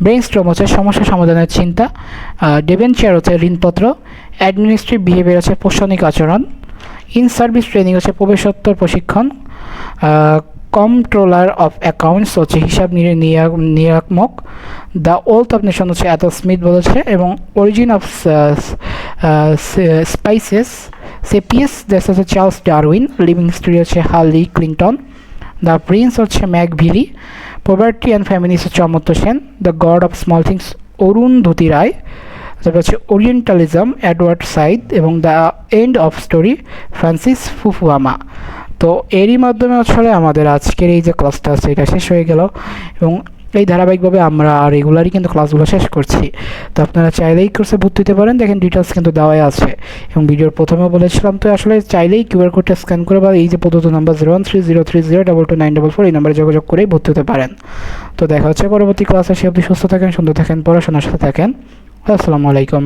ব্রেইনস্টর্ম হচ্ছে সমস্যা সমাধানের চিন্তা। ডেবেঞ্চার হচ্ছে ঋণপত্র। অ্যাডমিনিস্ট্রেটিভ বিহেভিয়ার হচ্ছে প্রশাসনিক আচরণ। ইন সার্ভিস ট্রেনিং হচ্ছে প্রবেশোত্তর প্রশিক্ষণ। কন্ট্রোলার অফ অ্যাকাউন্টস হচ্ছে হিসাব নিয়ামক। দ্য ওয়েলথ অফ নেশন হচ্ছে অ্যাডাম স্মিথ বলেছে। এবং অরিজিন অফ স্পাইসেস সেপিয়াস দেশ হচ্ছে চার্লস ডারউইন। লিভিং হিস্ট্রি হচ্ছে হার্লি ক্লিন্টন। দ্য প্রিন্স হচ্ছে ম্যাকভিলি। পভার্টি অ্যান্ড ফ্যামিলিস হচ্ছে Amartya Sen. The god of small things Arundhati Roy. তারপর হচ্ছে ওরিয়েন্টালিজম এডওয়ার্ড সাইদ। এবং the end of story Francis Fukuyama. তো এরই মাধ্যমে আসলে আমাদের আজকের এই যে ক্লাসটা আছে এটা শেষ হয়ে গেল, এবং এই ধারাবাহিকভাবে আমরা রেগুলারই কিন্তু ক্লাসগুলো শেষ করছি। তো আপনারা চাইলেই কোর্সে ভর্তি হতে পারেন, দেখেন ডিটেলস কিন্তু দেওয়াই আছে এবং ভিডিওর প্রথমেও বলেছিলাম। তো আসলে চাইলেই কিউআর কোডটা স্ক্যান করে বা এই যে প্রদত্ত নাম্বার 013030222944 এই নাম্বারে যোগাযোগ করেই ভর্তি হতে পারেন। তো দেখা হচ্ছে পরবর্তী ক্লাসে। সে অবধি সুস্থ থাকেন, সুন্দর থাকেন, পড়াশোনার সাথে থাকেন। আসসালামু আলাইকুম।